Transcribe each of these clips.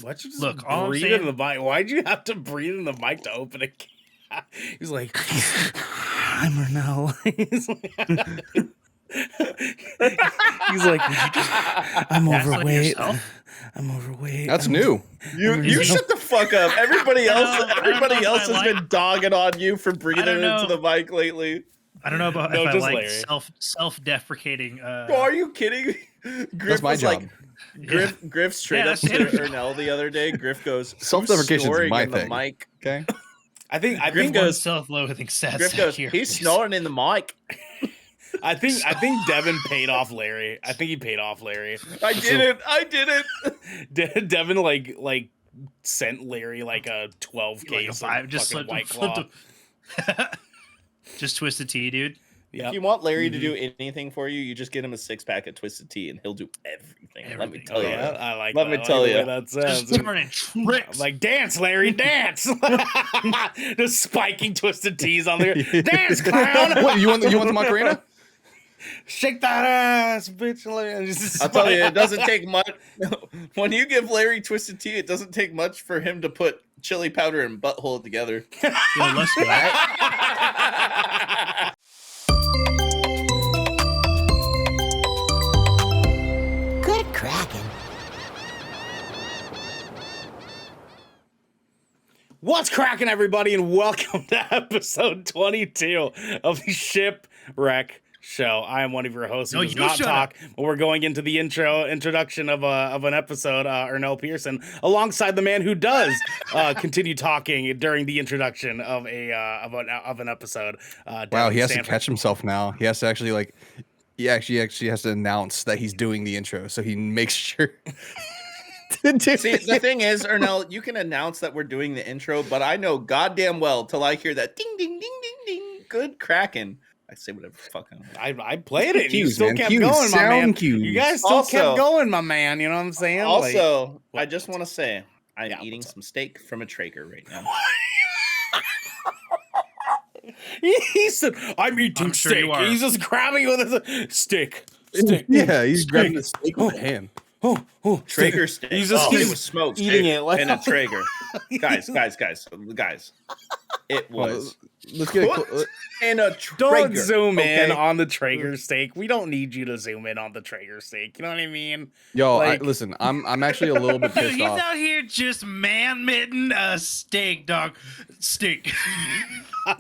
Why'd you just Look, all I'm breathe saying- in the mic? Why'd you have to breathe in the mic to open it? He's like, I'm Ernell. He's like, I'm Gaslight overweight. yourself? I'm overweight. That's new. You shut the fuck up. Everybody I else, don't know everybody if else I has been dogging on you for breathing don't into the know. mic lately. I don't know about No, if I just like Larry. self-deprecating. Oh, are you kidding me? Griff That's my was job. like, Griff straight Yeah, up that's to his job. Ernell the other day. Griff goes, Self-deprecation is snoring my in thing. the mic. Okay. I think Griff One goes, self-loathing sad Griff sack goes, here, he's please. snoring in the mic. I think Devin paid off Larry. I think he paid off Larry. I did it. Devin like sent Larry like a 12 Like a case five, of just fucking slipped, White Claw. flipped just Twisted Tea, dude. Yep. If you want Larry to do anything for you, you just get him a 6-pack of Twisted Tea, and he'll do everything. Let me Everything. tell you. Yeah, I like Let that. me I like tell the way you. that sounds. Just turning tricks. Like, dance, Larry, dance. Just spiking Twisted Teas on there. Dance, clown. What you want? You want the Macarena? Shake that ass, bitch. I'll tell you, it doesn't take much. When you give Larry Twisted Tea, it doesn't take much for him to put chili powder and butthole together. Yo, let's go. Good Kraken. What's cracking, everybody, and welcome to episode 22 of the Shipwreck Show. I am one of your hosts who No, does you not shut talk, but we're going into the introduction of an episode, Ernell Pearson, alongside the man who does continue talking during the introduction of an episode. Wow, Devin he has Stanford. to catch himself now. He has to actually he actually has to announce that he's doing the intro, so he makes sure. See, the thing is, Ernell, you can announce that we're doing the intro, but I know goddamn well till I hear that ding, ding, ding, ding, ding, good Kraken. I say whatever the fuck I want. I played it. You Cues, still man. kept Cues, going, my man. sound cues. You guys still Also- kept going, my man. You know what I'm saying? Also, what? I just want to say I'm Yeah, eating what's up? some steak from a Traeger right now. He said, "I'm eating I'm sure steak." you are. He's just grabbing it with his steak. Steak. Yeah, he's Steak. grabbing the steak with a hand. Oh, Traeger steak. He's just it was smoked eating it like in a Traeger. Guys. It was Let's get a cooked in a Traeger. Don't zoom in okay? on the Traeger steak. We don't need you to zoom in on the Traeger steak. You know what I mean? Yo, Like- listen, I'm actually a little bit Dude, pissed he's off. out here just man-mitting a steak, dog. Steak.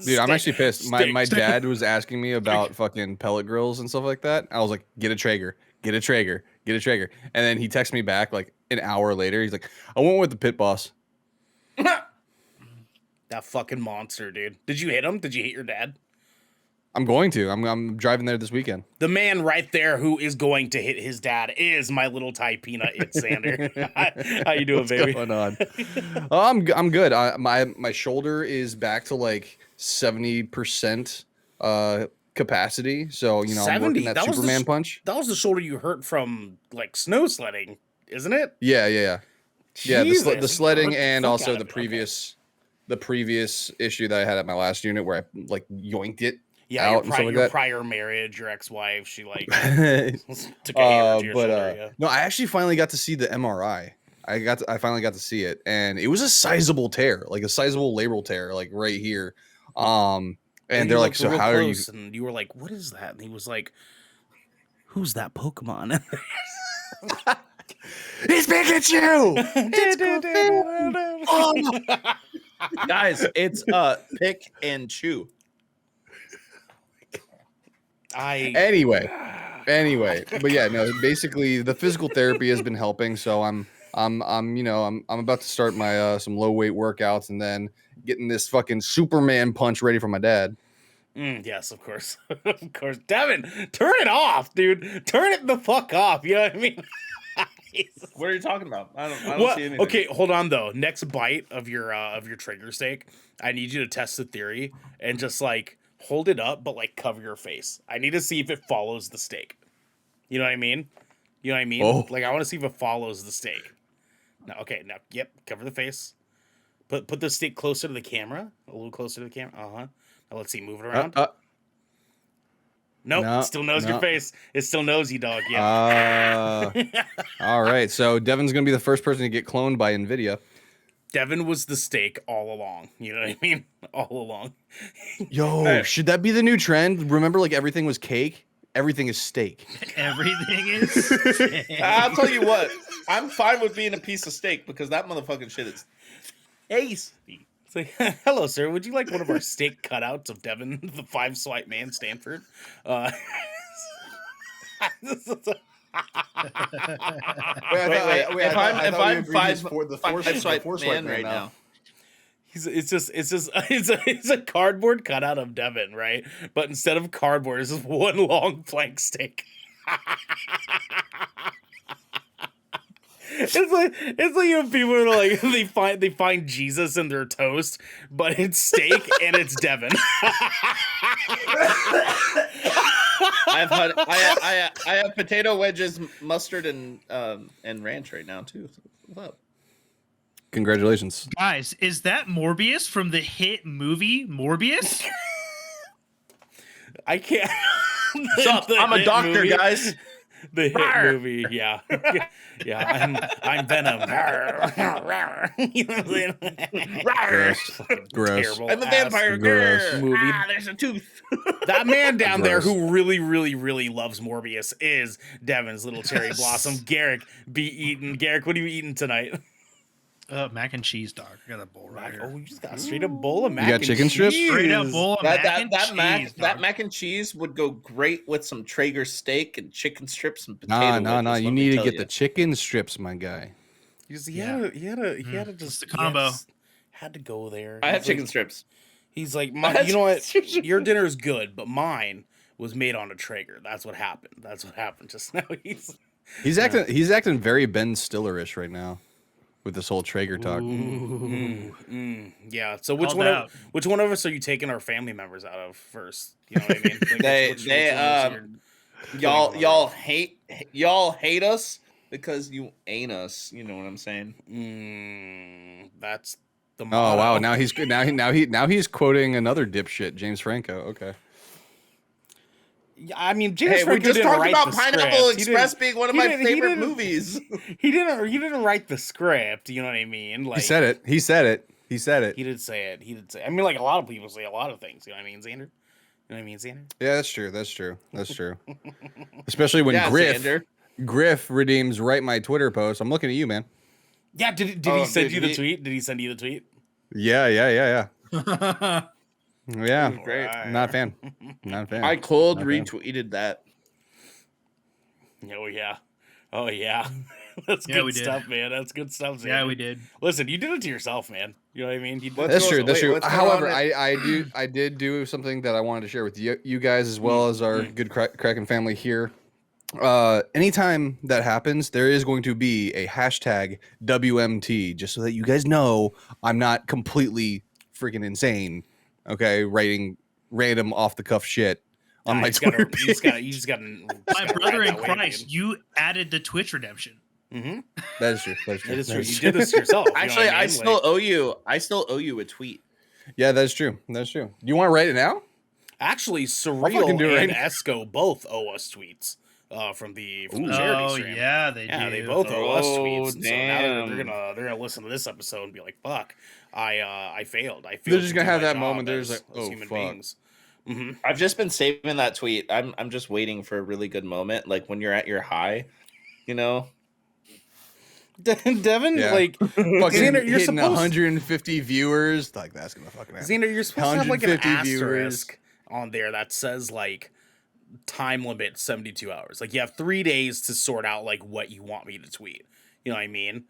Dude, I'm actually pissed. My steak. dad was asking me about fucking pellet grills and stuff like that. I was like, get a Traeger, get a Traeger, get a Traeger. And then he texted me back like an hour later. He's like, I went with the Pit Boss. That fucking monster, dude. Did you hit him? Did you hit your dad? I'm going to. I'm driving there this weekend. The man right there who is going to hit his dad is my little Thai peanut. It's Sander. How you doing, What's baby? going on? Oh, I'm good. My shoulder is back to like 70% capacity. So I'm working that That was the Superman punch. That was the shoulder you hurt from like snow sledding, isn't it? Yeah. Yeah, the Jesus, sledding hurt the and fuck also out of the it. the previous issue that I had at my last unit where I like yoinked it. Yeah, out and stuff like your that. prior marriage, your ex-wife, she like took a hammer to your shoulder. Yeah. No, I actually finally got to see the MRI. I finally got to see it, and it was a sizable tear, like a sizable labral tear, like right here. And he they're like, looked "So real how are you?" close, and you were like, "What is that?" And he was like, "Who's that Pokemon?" It's Pikachu. Guys, it's pick and chew. Anyway, but yeah, no. Basically, the physical therapy has been helping, so I'm about to start my some low weight workouts, and then getting this fucking Superman punch ready for my dad. Yes, of course. Of course. Devin, turn it off, dude. Turn it the fuck off. You know what I mean? What are you talking about? I don't see anything. Okay, hold on though. Next bite of your Traeger steak, I need you to test the theory and just like hold it up, but like cover your face. I need to see if it follows the steak. You know what I mean? Oh. Like I want to see if it follows the steak. No, okay, now yep, cover the face. Put the steak closer to the camera, a little closer to the camera. Now let's see, move it around. Nope, No, still knows no. your face. It still knows you, dog. Yeah. All right. So Devin's gonna be the first person to get cloned by Nvidia. Devin was the steak all along. You know what I mean? All along. Yo, should that be the new trend? Remember, like everything was cake. Everything is steak. Everything is. I'll tell you what. I'm fine with being a piece of steak because that motherfucking shit is tasty. It's like, hello, sir. Would you like one of our steak cutouts of Devin, the 5-swipe man, Stanford? Wait, if I'm five swipe man right now. It's a cardboard cutout of Devin, right? But instead of cardboard, it's just one long plank steak. It's like when people are like they find Jesus in their toast, but it's steak and it's Devin. I have potato wedges, mustard, and ranch right now too. What's up? Congratulations. Guys, is that Morbius from the hit movie Morbius? I can't. Sup? I'm a doctor, movie. guys. The hit movie, yeah, yeah. I'm Venom. You know what I'm saying? Gross. Gross. Terrible I'm a ass vampire. Gross. movie. There's a tooth. That man down there Gross. who really, really, really loves Morbius is Devin's little cherry blossom. Garrick be eating. Garrick, what are you eating tonight? Mac and cheese, dog. I got a bowl right Oh, here. you just got a straight up bowl of mac got and chicken strips? cheese. Straight up bowl of mac and cheese. That dog. mac and cheese would go great with some Traeger steak and chicken strips and potato Nah. wedges, You let me need to tell get ya. the chicken strips, my guy. He had to just the combo. had to go there. I have He's chicken like, strips. He's like, I had you know what? chicken strips. Your dinner's good, but mine was made on a Traeger. That's what happened. That's what happened just now. He's acting very Ben Stiller-ish right now with this whole Traeger talk. Yeah. So which Called one? out. Which one of us are you taking our family members out of first? You know what I mean? Like, Y'all hate us because you ain't us. You know what I'm saying? That's the. Oh motto. wow! Now he's quoting another dipshit, James Franco. Okay. Yeah, I mean, James Hey, we Franco just didn't talked write about the Pineapple script. He Express didn't- being one of he my didn't- he favorite didn't- movies. He didn't write the script. You know what I mean? Like He said it. He said it. He did say it. He did say. I mean, like a lot of people say a lot of things. You know what I mean, Xander? You know what I mean, Xander? Yeah, that's true. That's true. Especially when Yeah, Xander. Griff redeems right my Twitter post. I'm looking at you, man. Yeah. Did Oh, he send dude, you the he- tweet? Did he send you the tweet? Yeah. Yeah. Right. Not a fan. Not a fan. I cold Not a fan. retweeted that. Oh yeah. Oh yeah. That's Yeah, good we did. stuff, man. That's good stuff. Xander. Yeah, we did. Listen, you did it to yourself, man. You know what I mean? That's true. That's Wait, true. what's going However, on I did do something that I wanted to share with you guys as well as our good Kraken family here. Anytime that happens, there is going to be a hashtag WMT, just so that you guys know I'm not completely freaking insane. Okay, writing random off the cuff shit on my Twitter page. You just got My brother in Christ, you added the Twitch redemption. That is true. That is true. It is That true. is You true. did this to yourself. You know Actually, what I mean? still Like, owe you. I still owe you a tweet. Yeah, that's true. That's true. Do you want to write it now? actually, fucking Surreal do it and right Esco both ow us tweets from the charity Oh stream. yeah, they Yeah, do. they both owe us Oh, tweets. And so now damn. they're gonna listen to this episode and be like, "Fuck, I failed. I failed." They're just to gonna do have my that job moment. They're as- just like, as "Oh, human fuck." beings. I've just been saving that tweet. I'm just waiting for a really good moment, like when you're at your high, you know. Devin, Yeah. like, Fucking Xander, you're hitting supposed 150 viewers. Like that's gonna fucking happen. Xander, you're supposed to have like an 150 asterisk on there that says like time limit 72 hours. Like you have 3 days to sort out like what you want me to tweet. You know what I mean?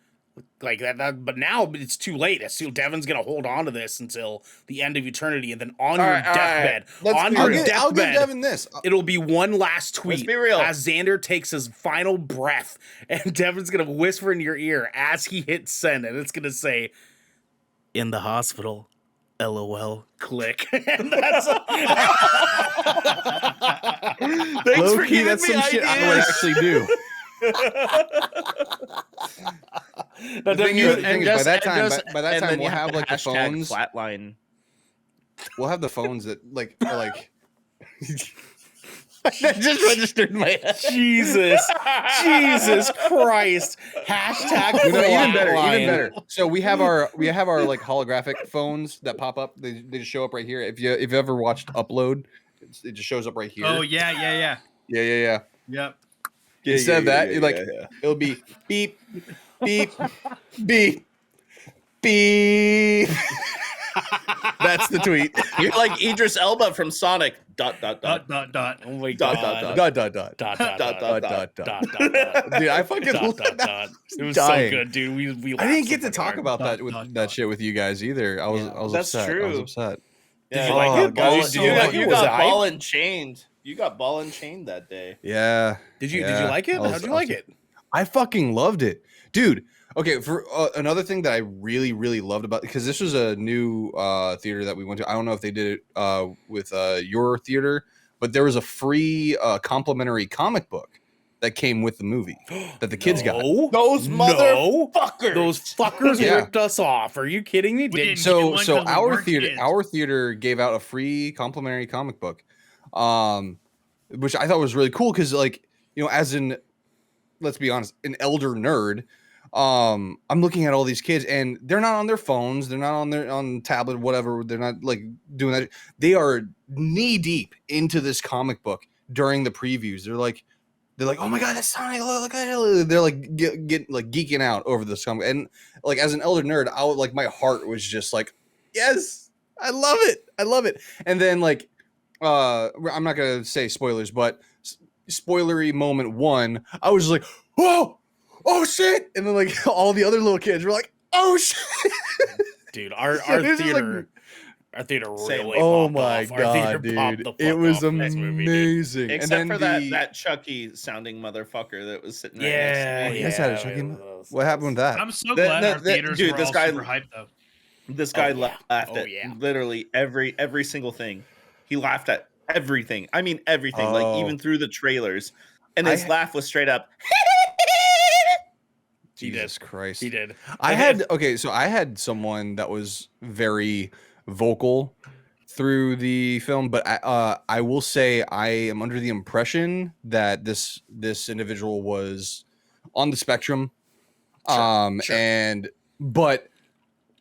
Like that but now it's too late. Devin's gonna hold on to this until the end of eternity, and then on your right, all deathbed, right. on Let's your be real. I'll give deathbed, Devin this. it'll be one last tweet be real. as Xander takes his final breath, and Devin's gonna whisper in your ear as he hits send, and it's gonna say, "In the hospital, LOL." Click. And that's Thanks Low for key, giving that's me some shit I would ideas. actually do. Now, The thing Devin, is, by that time, by that and time then we'll you have like the hashtag phones. flatline. We'll have the phones that like are like. That just registered in my head. Jesus Christ. Hashtag Even better, flatline. even better. So we have our like holographic phones that pop up. They just show up right here. If you ever watched Upload, it just shows up right here. Oh yeah. Yeah. Yep. Instead of that, it'll be beep, beep, beep, beep. That's the tweet. You're like Idris Elba from Sonic. ... Dot. Oh my Dot, god. dot, Dot. Dot. Dude, I fucking love that. It was Dying. so good, dude. We I laughed didn't so get to fucking talk hard. about that Dot, with dot, that dot. shit with you guys either. I was That's upset. I was true. upset. Did you Oh, like it? God. Did you You like it? Was got it hype? ball and chained. You got ball and chained that day. Yeah. Did you Yeah. like it? I was- How'd you I was- like it? I fucking loved it, dude. Okay, for another thing that I really, really loved about, because this was a new theater that we went to. I don't know if they did it with your theater, but there was a free complimentary comic book that came with the movie that the kids got. Those No. motherfuckers. Those fuckers Yeah. ripped us off. Are you kidding me? We didn't Did, get So one so 'cause we our weren't theater kids. gave out a free complimentary comic book, which I thought was really cool because, like, as an, let's be honest, an elder nerd, I'm looking at all these kids and they're not on their phones, they're not on tablet, whatever, they're not like doing that. They are knee deep into this comic book during the previews. They're like, oh my god, that's Sonic! Look at it! They're like get like geeking out over this comic, and like as an elder nerd, I would, like, my heart was just like, yes, I love it. And then, like, I'm not gonna say spoilers, but spoilery moment one, I was like, oh shit, and then, like, all the other little kids were like, oh shit, dude, our This is, like, theater. Our theater Same. really oh popped my off. Our theater god, popped dude, the fuck it was off for this movie, dude. amazing. Except and then for that Chucky sounding motherfucker that was sitting right Yeah, next to me. You guys had a yeah. Chucky it mo- was- what happened with that? I'm so The- glad the- our the- theaters dude, were this all guy- super hyped though. This guy Oh, yeah. laughed Oh, at yeah. literally every single thing. He laughed at everything. I mean everything, Oh. like even through the trailers. And his I- laugh was straight up. He did. Jesus Christ. He did. I had someone that was very vocal through the film, but I will say I am under the impression that this individual was on the spectrum. Sure. But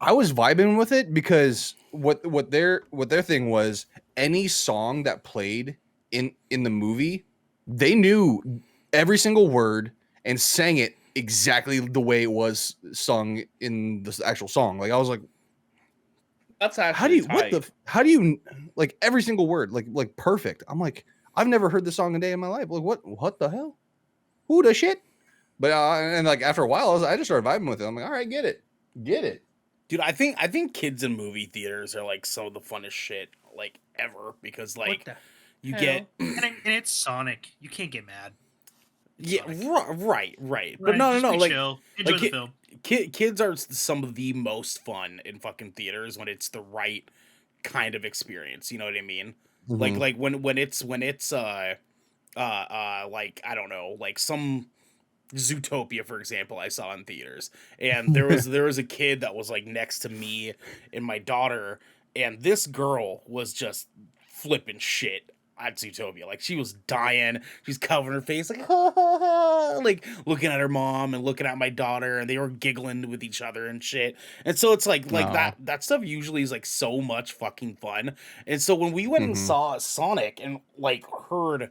I was vibing with it because what their thing was, any song that played in the movie, they knew every single word and sang it exactly the way it was sung in the actual song. Like, I was like, That's how do actually you how do you, like, every single word like perfect? I'm like, I've never heard this song a day in my life. Like, what the hell? Who the shit? But and like after a while, I just started vibing with it. I'm like, all right, get it. Dude, I think kids in movie theaters are like some of the funnest shit like ever because What like the you hell? get and it's Sonic. You can't get mad. It's yeah Sonic. right. But no, just be like chill. Enjoy like the it- film. kids are some of the most fun in fucking theaters when it's the right kind of experience. You know what I mean? Mhm. Like when it's like I don't know, like some Zootopia, for example, I saw in theaters, and there was a kid that was like next to me and my daughter, and this girl was just flipping shit at Zootopia. Like, she was dying, she's covering her face like like looking at her mom and looking at my daughter, and they were giggling with each other and shit. And so it's like Aw. that stuff usually is like so much fucking fun. And so when we went and Mhm. saw Sonic and like heard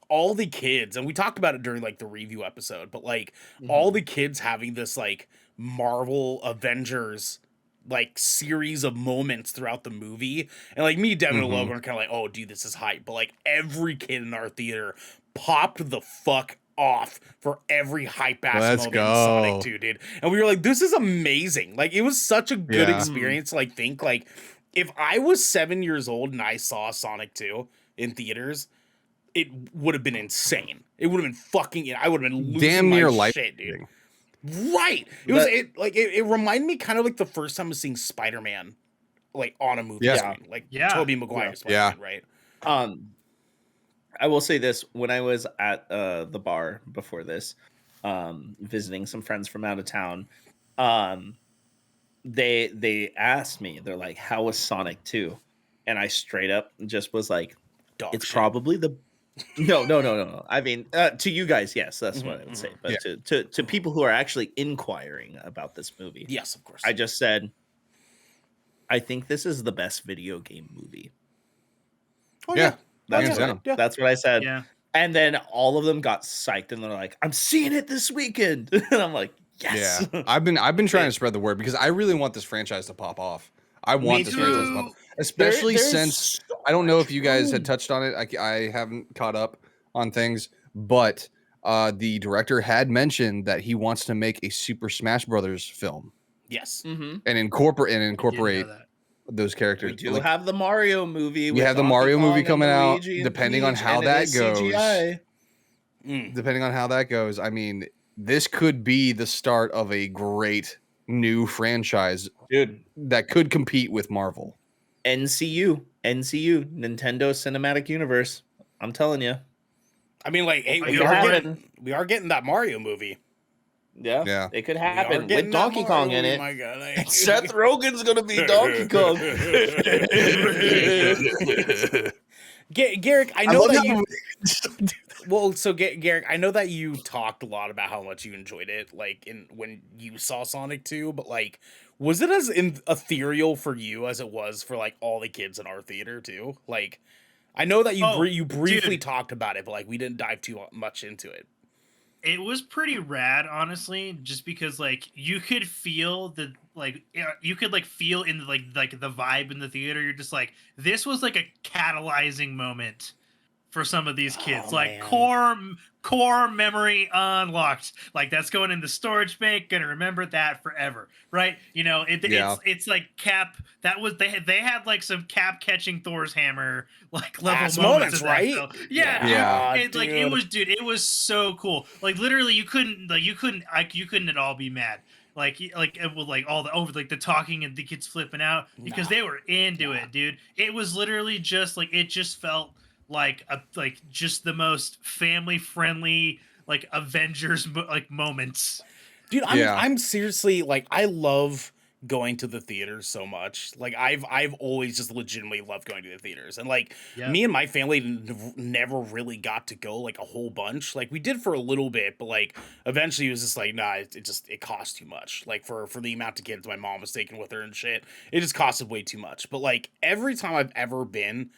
all the kids, and we talked about it during like the review episode, but like all the kids having this like Marvel Avengers like series of moments throughout the movie, and like me, Devin, and Logan are kind of like, oh dude, this is hype, but like every kid in our theater popped the fuck off for every hype ass Let's moment in Sonic go. 2, dude. And we were like, this is amazing. Like, it was such a good Yeah. experience. Like, think like if I was 7 years old and I saw Sonic 2 in theaters, it would have been insane. It would have been fucking. I would have been losing Damn near my life shit, dude. changing. Right. It reminded me kind of like the first time I was seeing Spider-Man, like on a movie Yeah. screen, like Yeah. Tobey Maguire Yeah. Spider-Man, right? I will say this: when I was at the bar before this, visiting some friends from out of town, they asked me, they're like, "How was Sonic 2?" And I straight up just was like, Dog "It's shit. probably No. I mean, to you guys, yes, that's what I would say. But to people who are actually inquiring about this movie, Yes, of course. I just said, I think this is the best video game movie. Oh, Yeah. That's what I said. Yeah. And then all of them got psyched, and they're like, "I'm seeing it this weekend," and I'm like, "Yes." Yeah, I've been trying to spread the word because I really want this franchise to pop off. I want this franchise to pop off, especially since I don't know if you guys had touched on it. I haven't caught up on things, but the director had mentioned that he wants to make a Super Smash Brothers film. Yes. Mm-hmm. And incorporate those characters. We do have the Mario movie. We have the Mario movie coming out. Luigi Depending on Peach, how and that it is goes, CGI. depending on how that goes, I mean, this could be the start of a great new franchise, dude, that could compete with Marvel. NCU, Nintendo Cinematic Universe. I'm telling you. I mean, like, hey, we are getting that Mario movie. Yeah, it could happen with getting Donkey that Kong Mario in it. movie, my God, Seth Rogen's gonna be Donkey Kong. Garrick, I know that you. Well, so Garrick, I know that you talked a lot about how much you enjoyed it, like when you saw Sonic 2, but like, was it as ethereal for you as it was for like all the kids in our theater too? Like, I know that you briefly talked about it, but like we didn't dive too much into it. It was pretty rad, honestly, just because like you could feel the feel in like the vibe in the theater. You're just like, this was like a catalyzing moment for some of these kids. Core memory unlocked. Like that's going in the storage bank. Gonna remember that forever, right? You know, it's like Cap. That was they had like some Cap catching Thor's hammer like level moments, right? Yeah. It was so cool. Like literally, you couldn't at all be mad. Like it was like all the over like the talking and the kids flipping out because they were into it, dude. It was literally just like it just felt like just the most family friendly like Avengers like moments. Dude, I'm seriously like, I love going to the theaters so much. Like I've always just legitimately loved going to the theaters, and like me and my family never really got to go like a whole bunch. Like we did for a little bit, but like eventually it was just like, nah, it cost too much. Like for the amount of kids my mom was taking with her and shit, it just costed way too much. But like every time I've ever been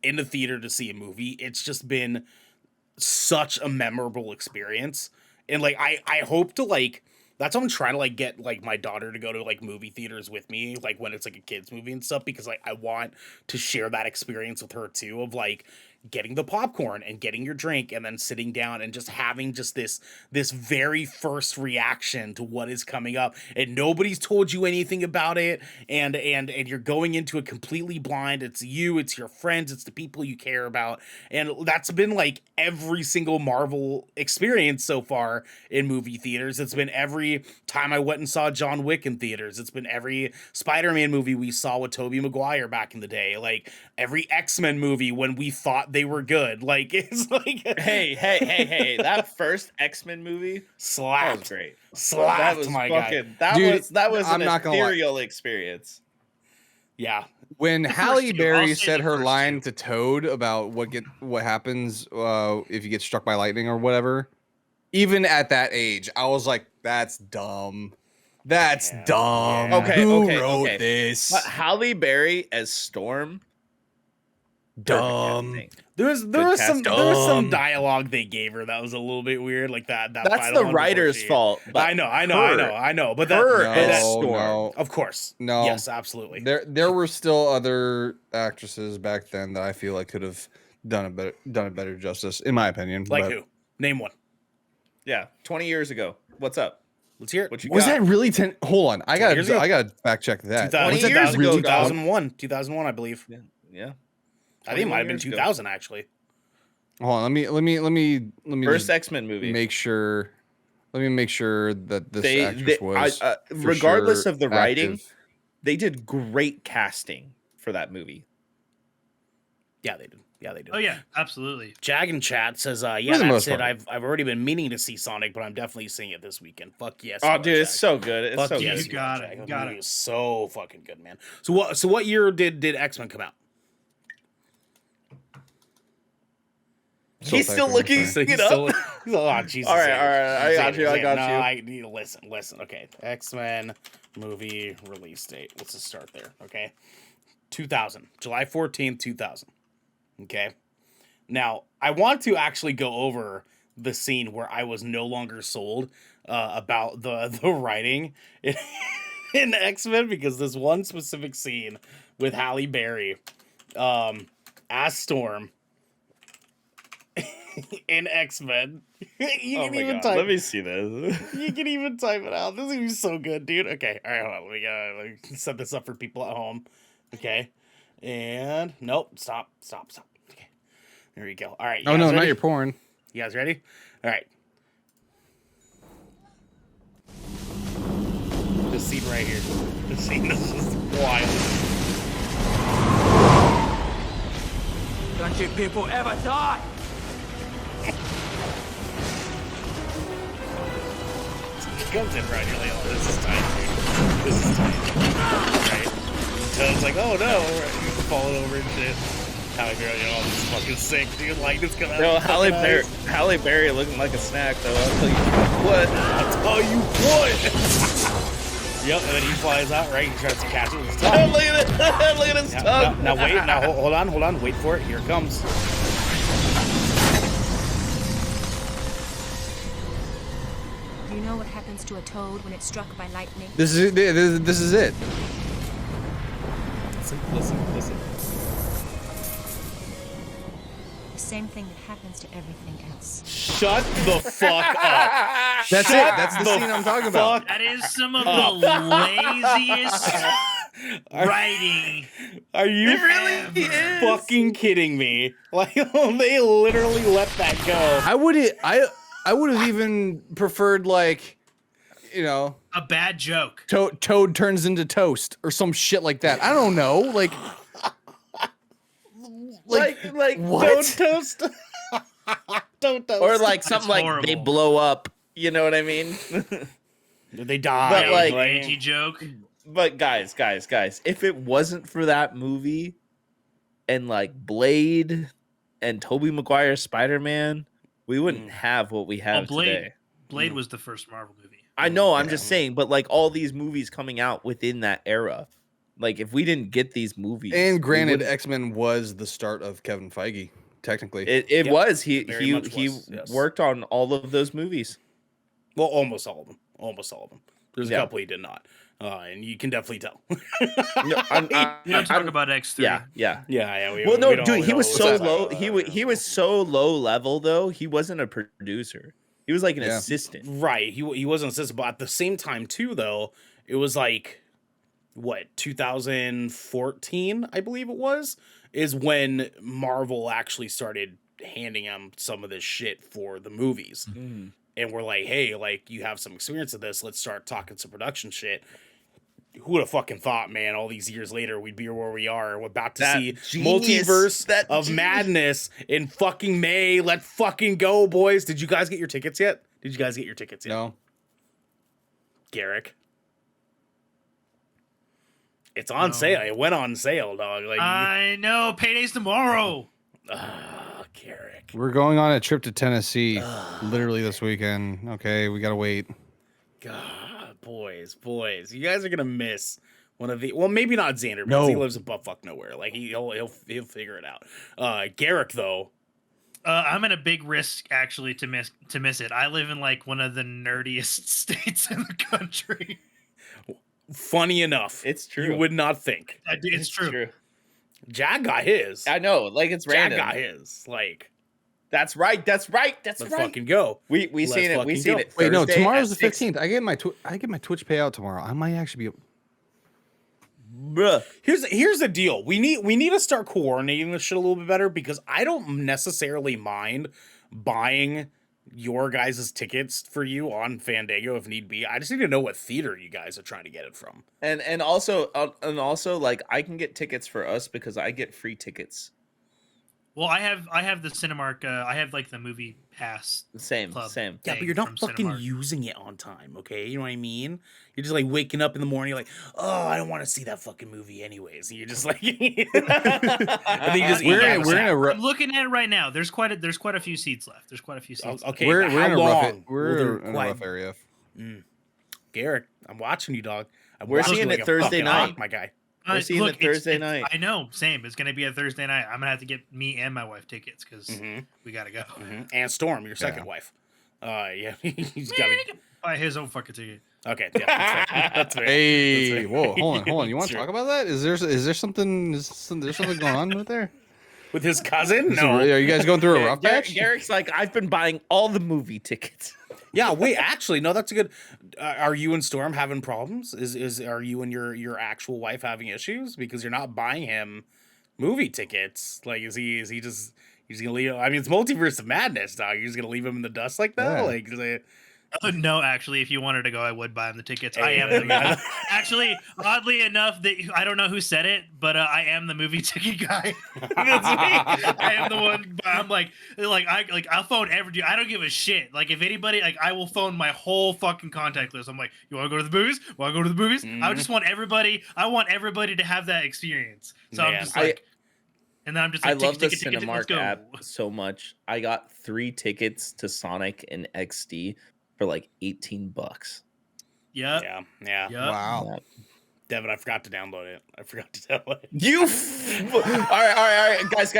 in the theater to see a movie, it's just been such a memorable experience. And like I hope to like, that's why I'm trying to like get like my daughter to go to like movie theaters with me, like when it's like a kids movie and stuff, because like I want to share that experience with her too, of like getting the popcorn and getting your drink and then sitting down and just having just this very first reaction to what is coming up, and nobody's told you anything about it, and you're going into it completely blind. It's you, it's your friends, it's the people you care about, and that's been like every single Marvel experience so far in movie theaters. It's been every time I went and saw John Wick in theaters. It's been every Spider-Man movie we saw with Tobey Maguire back in the day, like every X-Men movie when we thought they were good. Like it's like hey, that first X-Men movie slapped. That was great. Slapped, that was my fucking, guy. That was I'm an not gonna lie. ethereal experience. Yeah. When Halle Berry I'll say said the her first line two. to Toad about what happens if you get struck by lightning or whatever, even at that age, I was like, that's dumb. That's dumb. Yeah. Who wrote this? But Halle Berry as Storm, Dumb. There was some dialogue they gave her that was a little bit weird, like that. That's final the one writer's before she- fault. But I know. But her that, as No, Storm. no. of course, No. yes, absolutely. There were still other actresses back then that I feel like could have done a better justice, in my opinion. Like but who? Name one. Yeah, 20 years ago. What's up? Let's hear it. What you was got? that really 10? Hold on, I got years ago. to fact check that. 2000 Was that years ago, really dog. 2001, I believe. Yeah. I think it might have been 21 years ago. 2000 actually. Hold on, let me First just X-Men movie. make sure. Let me make sure that this They actress was for regardless sure of the writing, active. they did great casting for that movie. Yeah, they did. Yeah, they did. Oh yeah, absolutely. Jag in chat says, yeah, For the that's most it. part. I've already been meaning to see Sonic, but I'm definitely seeing it this weekend. Fuck yes. Oh, you are, dude, it's Jag. so good. It's Fuck so yes, good. You got are, it, Jag. you That got movie it. is so fucking good, man. So what year did X-Men come out? He's still looking sorry. it up. Oh, Jesus. All right, I got you. No, you. I need to listen. Okay, X-Men movie release date. Let's just start there. Okay, 2000, July 14th, 2000. Okay, now I want to actually go over the scene where I was no longer sold about the writing in X-Men, because this one specific scene with Halle Berry as Storm in X-Men. You Oh can my even God. type. Let me see this. You can even type it out. This is gonna be so good, dude. Okay, all right, hold on. Let me set this up for people at home. Okay, and nope, stop. Okay, there you go. All right. Oh no, ready? not your porn. You guys ready? All right. This scene right here. This scene is just wild. Don't you people ever die! He comes in right here, like, oh, this is tight, dude. This is tight. Right? So it's like, oh no, right? He's falling over and shit. Halle Berry, oh, this is fucking sick, dude. Like, this coming out. Yo, of fucking eyes. Halle Berry looking like a snack, though. I'll tell you what. I'll tell you what. Yep, and then he flies out, right? He tries to catch it with his tongue. Look at it. Look at his tongue. Now wait, hold on. Wait for it. Here it comes. Do you know what happens to a toad when it's struck by lightning? This is it. Listen. The same thing that happens to everything else. Shut the fuck up. That's it. That's the scene I'm talking about. That is some of the laziest writing. Are you It really is. fucking kidding me? Like, they literally let that go. I would have even preferred, like, you know, A bad joke. Toad turns into toast or some shit like that. I don't know. Like Don't toast. Don't toast. Or like something like horrible. they blow up. You know what I mean? They die. But, like- Angie joke. But guys, if it wasn't for that movie and like Blade and Tobey Maguire's Spider-Man, we wouldn't have what we have today. Blade was the first Marvel movie. I know, I'm just saying, but like all these movies coming out within that era, like if we didn't get these movies, And we granted, wouldn't- X-Men was the start of Kevin Feige, technically. it Yep, was he very he much he was, yes. worked on all of those movies. Well, almost all of them. There's a Yeah. couple he did not. And you can definitely tell. No, You don't talk about X3. yeah. Yeah. Well, no, we don't- dude, we he don't- was we'll so talk low. about He was so low level though. He wasn't a producer. He was like an Yeah. assistant. Right. He wasn't assistant, but at the same time too, though, it was like what 2014, I believe it was, is when Marvel actually started handing him some of this shit for the movies. And we're like, hey, like you have some experience of this. Let's start talking some production shit. Who would have fucking thought, man, all these years later, we'd be where we are. We're about to That see genius, Multiverse that of genius. Madness in fucking May. Let's fucking go, boys. Did you guys get your tickets yet? No. Garrick. It's on sale. It went on sale, dog. Like, I know. Payday's tomorrow. Garrick. We're going on a trip to Tennessee literally this weekend. Okay, we gotta wait. God, boys. You guys are gonna miss one of the. Well, maybe not Xander because No. he lives in buttfuck nowhere. Like he'll figure it out. Garrick though. I'm at a big risk actually to miss it. I live in like one of the nerdiest states in the country. Funny enough, It's true. You would not think. It's true. Jag got his. I know, like it's Jag random. got his. Like, That's right. That's let's right. fucking go. We Let's seen it. We fucking seen go. it. Wait, no, Thursday tomorrow's the at 6. 15th. I get my Twitch payout tomorrow. I might actually be. Bruh. Here's the deal. We need to start coordinating this shit a little bit better because I don't necessarily mind buying your guys' tickets for you on Fandango if need be. I just need to know what theater you guys are trying to get it from. And also like I can get tickets for us because I get free tickets. Well, I have the Cinemark. I have like the movie pass. Same. Club. Yeah, but thing you're not from fucking Cinemark. using it on time, okay? You know what I mean? You're just like waking up in the morning, like, oh, I don't want to see that fucking movie anyways. And you're just like, and then you just We're eat in, out we're in a I'm looking at it right now. There's quite a few seats left. There's quite a few seats. Okay, we're but in how a rough long will we're there in a quite- rough area. Garrett, I'm watching you, dog. I'm We're watching seeing you it like a Thursday fucking night. hawk, my guy. We're seeing it Thursday it's- night. I know, same. It's gonna be a Thursday night. I'm gonna have to get me and my wife tickets because Mhm. we gotta go. And Storm, your second wife. Yeah, he's got to. Buy his own fucking ticket. Okay, yeah, that's fair. That's fair. Hey, That's fair. whoa, hold on. You want Sure. to talk about that? Is there something going on with there? With his cousin? Are No. you guys going through a rough patch? Garrick's like, I've been buying all the movie tickets. Yeah, wait, actually, no, that's a good. Are you and Storm having problems? Are you and your actual wife having issues because you're not buying him movie tickets? Like, is he just he's gonna leave? I mean, it's Multiverse of Madness, dog. You're just gonna leave him in the dust like that? Yeah. Like, is it- No, actually, if you wanted to go, I would buy him the tickets. Hey, I am the yeah. movie. Actually, oddly enough, that I don't know who said it, but I am the movie ticket guy. That's me. I am the one. But I'm I'll phone every. I don't give a shit. Like if anybody, like I will phone my whole fucking contact list. I'm like, you want to go to the movies? Want to go to the movies? I just want everybody. I want everybody to have that experience. So I'm Man, just like, and then I'm just like, I love the ticket, let's Cinemark go. app so much. I got 3 tickets to Sonic and XD for like $18. Yep. yeah. Yep. Wow. Yeah. Devin, I forgot to download it. I forgot to download it. You all right, guys.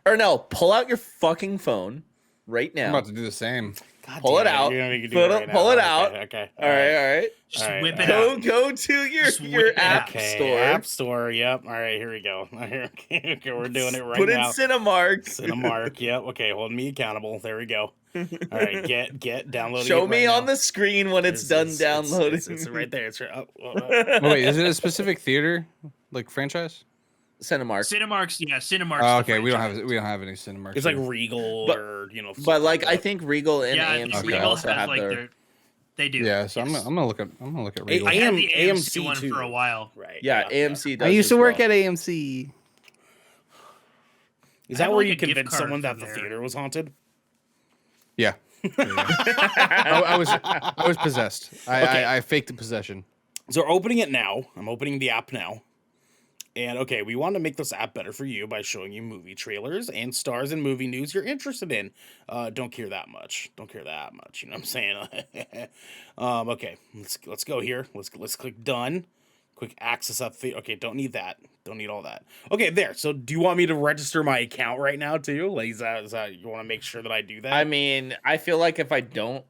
Ernell, pull out your fucking phone right I'm now. about to do the same. God Pull damn it out. You're gonna make me do Pull it it- right now. pull it Okay, out. Okay. All right. Just All right, whip all it right. out. Go to Just your whip it app out. Okay, store. App Store. Yep. All right, here we go. Okay, we're doing it right Put now. in Cinemark. Cinemark. Yep. Okay, holding me accountable. There we go. All right, get downloading. Show it me right on now. the screen when it's done downloading. It's right there. It's right. Oh, wait, is it a specific theater like franchise? Cinemark. Cinemark's Cinemark's. Oh, the okay, we don't franchise. have any Cinemark. It's like here. Regal But- or But something like I that. think Regal and Yeah, AMC Regal also has have like their. they do. Yeah, so yes. I'm gonna look at Regal. I had the AMC, AMC one too. for a while. Right. Yeah, AMC does. I used to as work well. at AMC. Is I that have, where like, you a gift convinced card someone that from the there. theater was haunted? Yeah. I was possessed. Okay. I faked the possession. So we're opening it now. I'm opening the app now. And okay, we want to make this app better for you by showing you movie trailers and stars and movie news you're interested in. Don't care that much. Don't care that much. You know what I'm saying? Okay, let's go here. Let's click done. Quick access up. Okay, don't need that. Don't need all that. Okay, there. So do you want me to register my account right now too? Like, is that you want to make sure that I do that? I mean, I feel like if I don't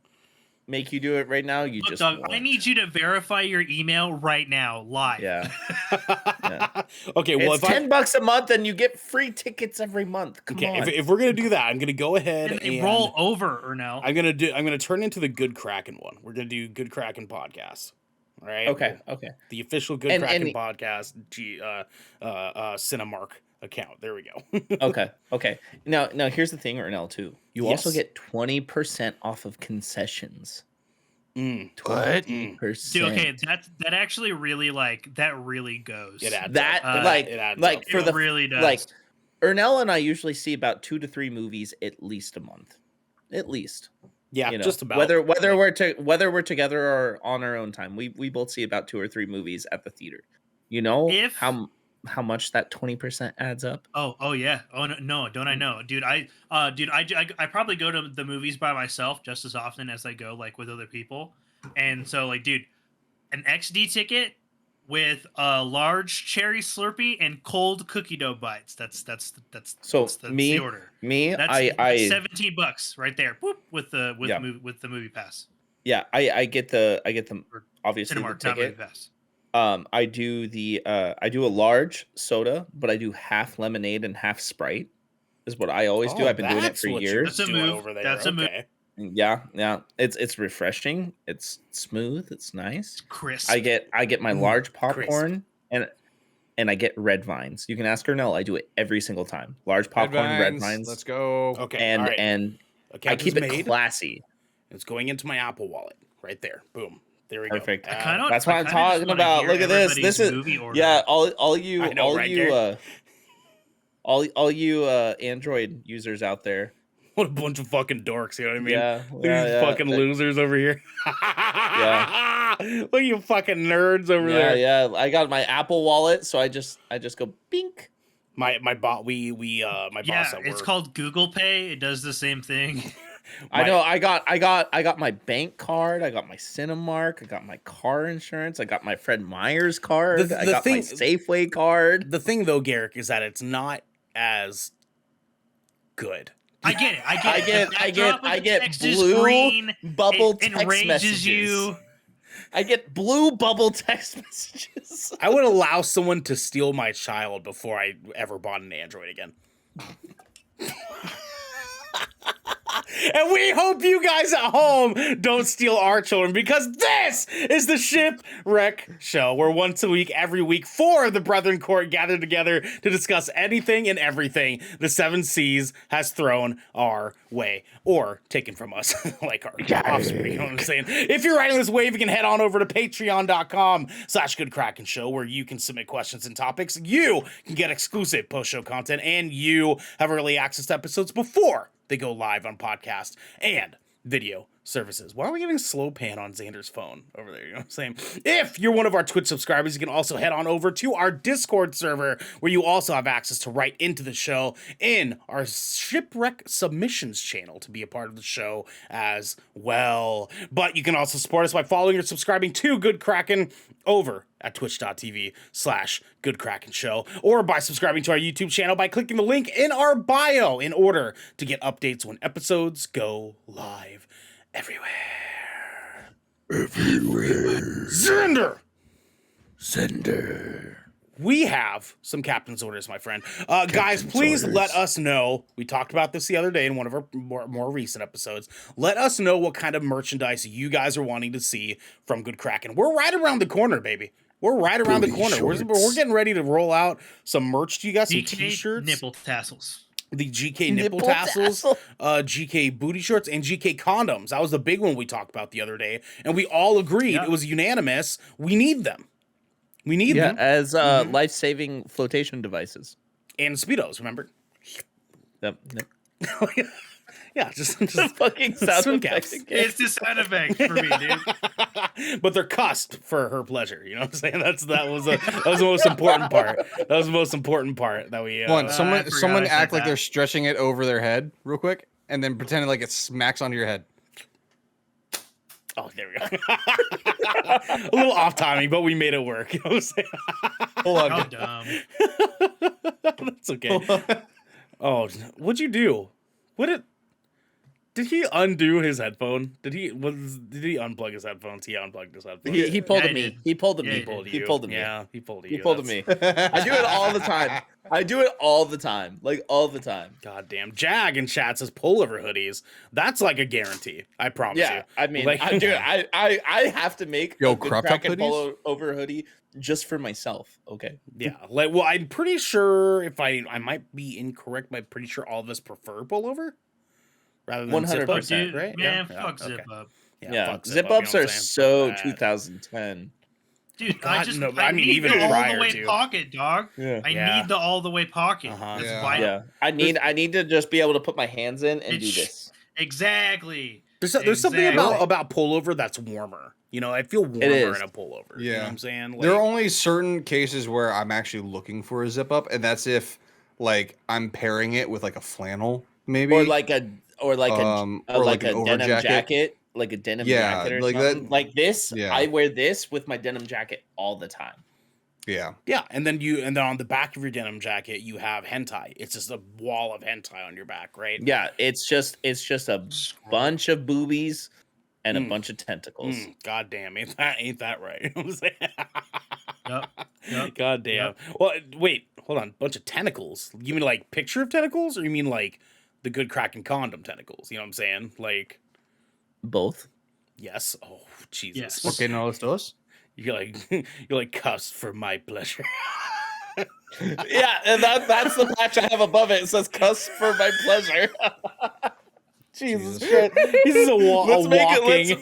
make you do it right now, you Look, just. dog, I won't. need you to verify your email right now, live. Yeah. Okay, well It's if $10 a month and you get free tickets every month. Come on. if we're gonna do that, I'm gonna go ahead And they and roll over, or no? I'm gonna turn into the Good Kraken one. We're gonna do Good Kraken podcast. All right. Okay. Okay. The official Good And- Kraken and- podcast Cinemark account. There we go. Okay. Okay. Now here's the thing, Ernell, too. You also Yes. get 20% off of concessions. Mm. 20%. Dude, okay, that actually really that really goes. It adds That up. like it adds like up. for It the really does. like Ernell and I usually see about 2 to 3 movies at least a month. At least. Yeah, You know, just about. whether we're together or on our own time. We both see about 2 or 3 movies at the theater. You know If- how much that 20% adds up? Oh yeah. Oh no, don't I know, dude? I probably go to the movies by myself just as often as I go with other people, and so dude, an XD ticket with a large cherry Slurpee and cold cookie dough bites. That's So that's me, the order. me, That's I $17 right there. Whoop, with the Yeah. movie pass. yeah, I get the Or obviously the Cinemark, not movie ticket. pass. I do I do a large soda, but I do half lemonade and half Sprite. Is what I always do. Oh, I've been doing it that's for what you're years. That's a doing move. over there. That's a move. okay. Yeah. It's refreshing. It's smooth. It's nice. Crisp. I get my large popcorn and I get red vines. You can ask Ernell. I do it every single time. Large popcorn, red vines. Let's go. Okay. And all right. and Account I keep is it made. classy. It's going into my Apple Wallet right there. Boom. There we go. Perfect. I kinda- That's what I I'm kinda just talking wanna about. hear Look at this. everybody's This is movie order. yeah. All you I know, right, Garrett? All you Android users out there. What a bunch of fucking dorks, you know what I mean? Yeah, Look at these fucking losers over here. Yeah. Look at you fucking nerds over Yeah, there. yeah. I got my Apple Wallet, so I just go bink. My bot my boss at it's work. called Google Pay. It does the same thing. I know. I got my bank card. I got my Cinemark. I got my car insurance. I got my Fred Meyer's card. I got my Safeway card. The thing though, Garrick, is that it's not as good. I get it. I get blue bubble text messages. I get blue bubble text messages. I would allow someone to steal my child before I ever bought an Android again. And we hope you guys at home don't steal our children, because this is the Shipwreck Show, where once a week, every week, 4 of the Brethren Court gather together to discuss anything and everything the Seven Seas has thrown our way, or taken from us, like our offspring, you know what I'm saying? If you're riding this wave, you can head on over to patreon.com/GoodKraken Show, where you can submit questions and topics. You can get exclusive post-show content, and you have early access to episodes before they go live on podcast and video services. Why are we getting slow pan on Xander's phone over there? You know what I'm saying? If you're one of our Twitch subscribers, you can also head on over to our Discord server, where you also have access to write into the show in our Shipwreck submissions channel to be a part of the show as well. But you can also support us by following or subscribing to Good Kraken over at twitch.tv/Good Kraken Show, or by subscribing to our YouTube channel by clicking the link in our bio in order to get updates when episodes go live everywhere. Xander! We have some captain's orders, my friend. Guys, please let us know. We talked about this the other day in one of our more recent episodes. Let us know what kind of merchandise you guys are wanting to see from Good Kraken. We're right around the corner, baby. We're right around the corner. We're getting ready to roll out some merch to you guys, some t-shirts. Nipple tassels. The GK nipple tassels, GK booty shorts, and GK condoms. That was the big one we talked about the other day. And we all agreed, it was unanimous, we need them. We need them. As life-saving flotation devices. And Speedos, remember? Yep. Yeah, just fucking sound swim effects caps. again. It's the sound effect for me, dude. But they're cussed for her pleasure. You know what I'm saying? That was the most important part. That was the most important part that we. Someone act like they're stretching it over their head real quick, and then pretending like it smacks onto your head. Oh, there we go. A little off timing, but we made it work. You know what I'm saying? Hold on. How dumb. That's okay. Oh, what'd you do? Did he undo his headphone? Did he unplug his headphones? He unplugged his headphones. He pulled a me. He pulled a Yeah, me. he did. He pulled a me. Yeah, he pulled a He you. pulled a me. I do it all the time. Like all the time. God damn. Jag in chat says pullover hoodies. That's like a guarantee. I promise you. Yeah, I mean, Like- I have to make Yo, a Good crop top Kraken hoodies? pullover hoodie just for myself. Okay. Yeah. Like, well, I'm pretty sure if I might be incorrect, but I'm pretty sure all of us prefer pullover rather than 100%, zip up, Dude, right? man, Yeah, fuck okay. zip up. Yeah. fuck Zip up, you know ups what I'm are saying? so Fuck that. 2010. Dude, God, I no, I mean, need even the all prior the way to. pocket, dog. Yeah. I Yeah. need the all the way pocket. Uh-huh. That's Yeah. vital. Yeah. I need to just be able to put my hands in and do It's- this. Exactly. There's something Exactly. about pullover that's warmer. You know, I feel warmer is. in a pullover. You know Yeah. what I'm saying? There are Like, only certain cases where I'm actually looking for a zip up, and that's if like I'm pairing it with like a flannel, maybe. Or like a or like an over denim jacket. Like a denim Yeah, jacket or like something. that- Like this. Yeah. I wear this with my denim jacket all the time. yeah. yeah, and then on the back of your denim jacket you have hentai. It's just a wall of hentai on your back, right? Yeah, it's just a bunch of boobies and a bunch of tentacles. God damn, ain't that right? You know what I'm saying? Yep. God damn. Yep. Well, wait, hold on. Bunch of tentacles. You mean like picture of tentacles, or you mean like the Good Kraken condom tentacles? You know what I'm saying? Like, Both. yes. Oh, Jesus. Yes. Okay, no, let's do this. You're like cuffs for my pleasure. Yeah, and that's the patch I have above it. It says "cuss for my pleasure." Jesus Christ! This is a Let's make walking. it.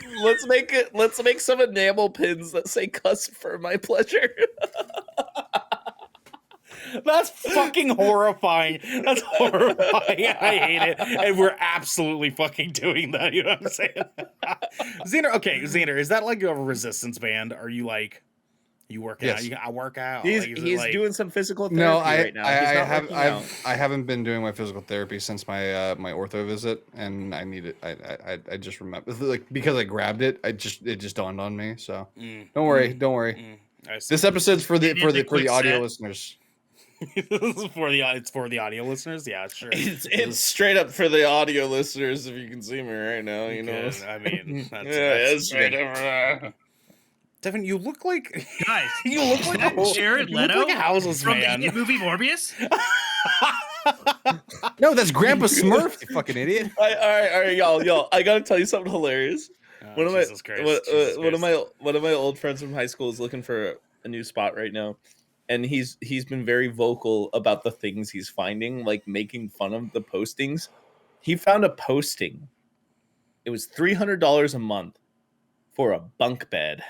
Let's make some enamel pins that say "cuss for my pleasure." That's fucking horrifying. That's horrifying. I hate it. And we're absolutely fucking doing that. You know what I'm saying? Xander, is that like a resistance band? Are you like, you work out? I work out. He's like, doing some physical therapy No, right now. I haven't been doing my physical therapy since my my ortho visit, and I need it. I just remember, like, because I grabbed it. It just dawned on me. So don't worry. This episode's for the audio listeners. It's for the audio listeners. Yeah, sure. It's straight up for the audio listeners. If you can see me right now, you know. I mean, that's it's straight up. Devin, you look like Guys, you look like that Jared Leto like a houseless from man. the hit movie Morbius. No, that's Grandpa Smurf, you fucking idiot. All right, y'all. I gotta tell you something hilarious. One of my old friends from high school is looking for a new spot right now, and he's been very vocal about the things he's finding, like making fun of the postings. He found a posting. It was $300 a month for a bunk bed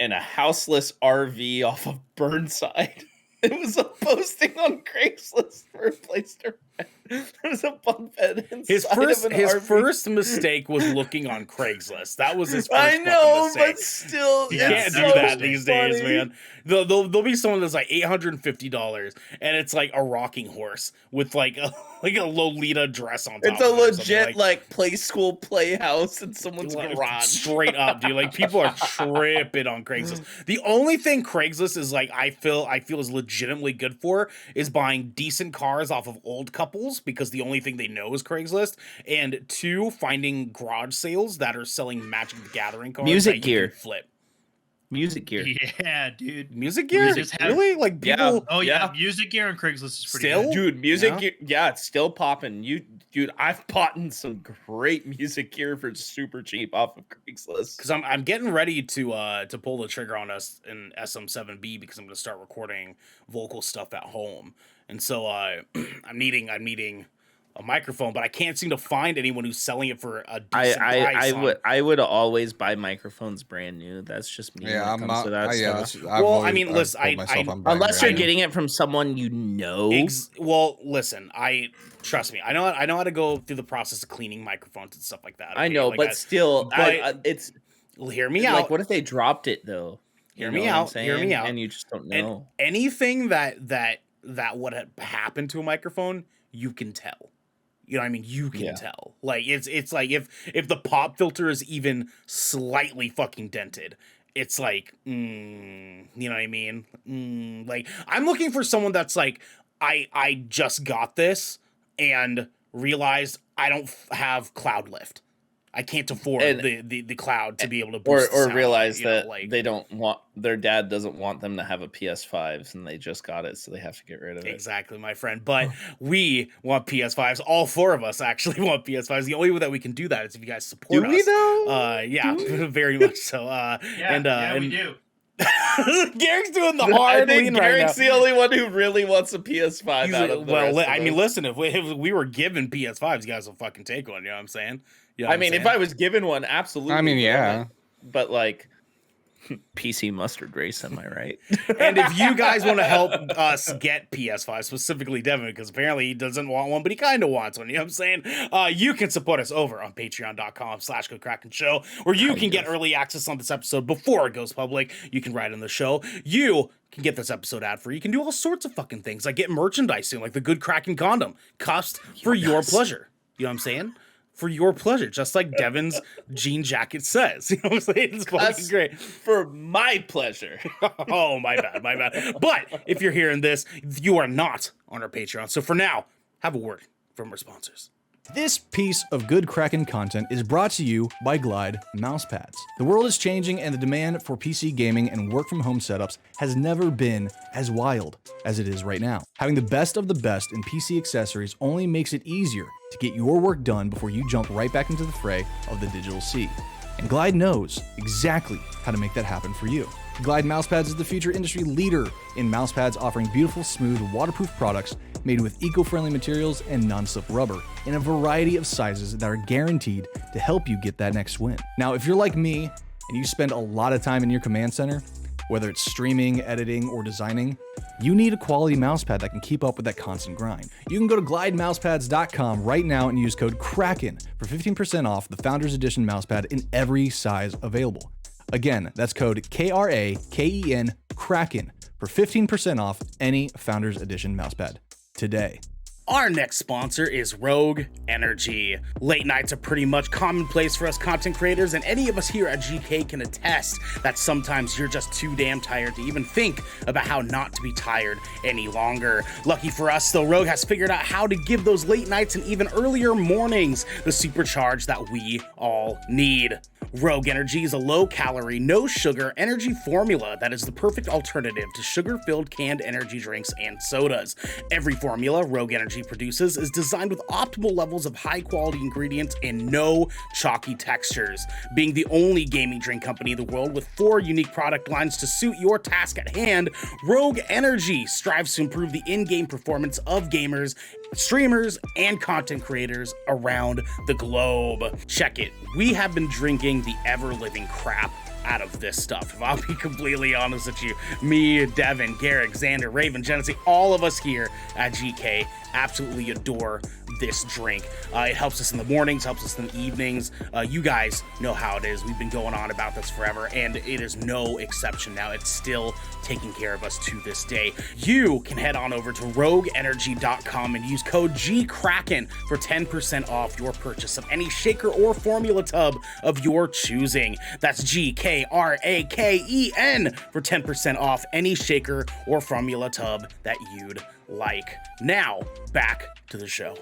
and a houseless RV off of Burnside. It was a posting on Craigslist for a place to rent. There was a bunk bed inside of an RV. First mistake was looking on Craigslist. That was his first I know, mistake. but still, You can't do that these days, man. There'll be someone that's like $850, and it's like a rocking horse with like a Lolita dress on top. It's a legit like play school playhouse in someone's garage. Straight up, dude. Like, people are tripping on Craigslist. The only thing Craigslist is like I feel is legitimately good for is buying decent cars off of old couples, because the only thing they know is Craigslist, and 2, finding garage sales that are selling Magic the Gathering cards. Music gear. Flip. Music gear. Yeah, dude. Music gear? Really? Like, people... Oh, yeah. Music gear on Craigslist is pretty Still? good. Dude, music gear. Yeah, it's still popping. Dude, I've bought in some great music gear for super cheap off of Craigslist. Because I'm getting ready to pull the trigger on us in SM7B, because I'm going to start recording vocal stuff at home. And so I'm needing a microphone, but I can't seem to find anyone who's selling it for a decent price. I would always buy microphones brand new. That's just me. Yeah, when it comes to that stuff. Listen, unless you're getting it from someone you know. Listen, trust me. I know how to go through the process of cleaning microphones and stuff like that. Okay? I know, but still, it's. Hear me out. Like, what if they dropped it though? Hear me out. And you just don't know. And anything that would have happened to a microphone, you can tell. You know what I mean? You can tell. Like, it's like if the pop filter is even slightly fucking dented, it's like, you know what I mean? Like, I'm looking for someone that's like, I just got this and realized I don't have cloud lift. I can't afford the cloud to be able to boost or sound, realize that like, they don't want, their dad doesn't want them to have a PS5s and they just got it, so they have to get rid of it. Exactly, my friend. But we want PS5s. All 4 of us actually want PS5s. The only way that we can do that is if you guys support us. Do we though? Yeah, very much so. We do. Garrick's doing the hard lean right now. Garrick's the only one who really wants a PS5 out of the rest of us. Listen, if we were given PS5s, you guys will fucking take one. You know what I'm saying? You know if I was given one, absolutely. I mean, yeah. But like, PC mustard race, am I right? And if you guys want to help us get PS5, specifically Devin, because apparently he doesn't want one, but he kind of wants one, you know what I'm saying? You can support us over on patreon.com/GoodKrakenShow, where you can get early access on this episode before it goes public. You can write on the show. You can get this episode ad-free. You can do all sorts of fucking things, like get merchandise soon, like the Good Kraken condom, cuffed for your pleasure. You know what I'm saying? For your pleasure, just like Devin's jean jacket says. You know what I'm saying? It's fucking great. For my pleasure. Oh, my bad. But if you're hearing this, you are not on our Patreon. So for now, have a word from our sponsors. This piece of Good Kraken content is brought to you by Glide mousepads. The world is changing, and the demand for PC gaming and work from home setups has never been as wild as it is right now. Having the best of the best in PC accessories only makes it easier to get your work done before you jump right back into the fray of the digital sea. And Glide knows exactly how to make that happen for you. Glide Mousepads is the future industry leader in mousepads, offering beautiful, smooth, waterproof products made with eco-friendly materials and non-slip rubber in a variety of sizes that are guaranteed to help you get that next win. Now, if you're like me and you spend a lot of time in your command center, Whether it's streaming, editing, or designing, you need a quality mousepad that can keep up with that constant grind. You can go to glidemousepads.com right now and use code KRAKEN for 15% off the Founders Edition mousepad in every size available. Again, that's code KRAKEN, KRAKEN, for 15% off any Founders Edition mousepad today. Our next sponsor is Rogue Energy. Late nights are pretty much commonplace for us content creators, and any of us here at GK can attest that sometimes you're just too damn tired to even think about how not to be tired any longer. Lucky for us, though, Rogue has figured out how to give those late nights and even earlier mornings the supercharge that we all need. Rogue Energy is a low-calorie, no-sugar energy formula that is the perfect alternative to sugar-filled canned energy drinks and sodas. Every formula Rogue Energy produces is designed with optimal levels of high-quality ingredients and no chalky textures. Being the only gaming drink company in the world with 4 unique product lines to suit your task at hand, Rogue Energy strives to improve the in-game performance of gamers, streamers, and content creators around the globe. Check it. We have been drinking the ever-living crap out of this stuff. If I'll be completely honest with you, me, Devin, Garrick, Xander, Raven, Genesee, all of us here at GK absolutely adore this drink. It helps us in the mornings, helps us in the evenings. You guys know how it is. We've been going on about this forever, and it is no exception now. It's still taking care of us to this day. You can head on over to rogueenergy.com and use code GKRAKEN for 10% off your purchase of any shaker or formula tub of your choosing. That's GKRAKEN for 10% off any shaker or formula tub that you'd like. Now, back to the show.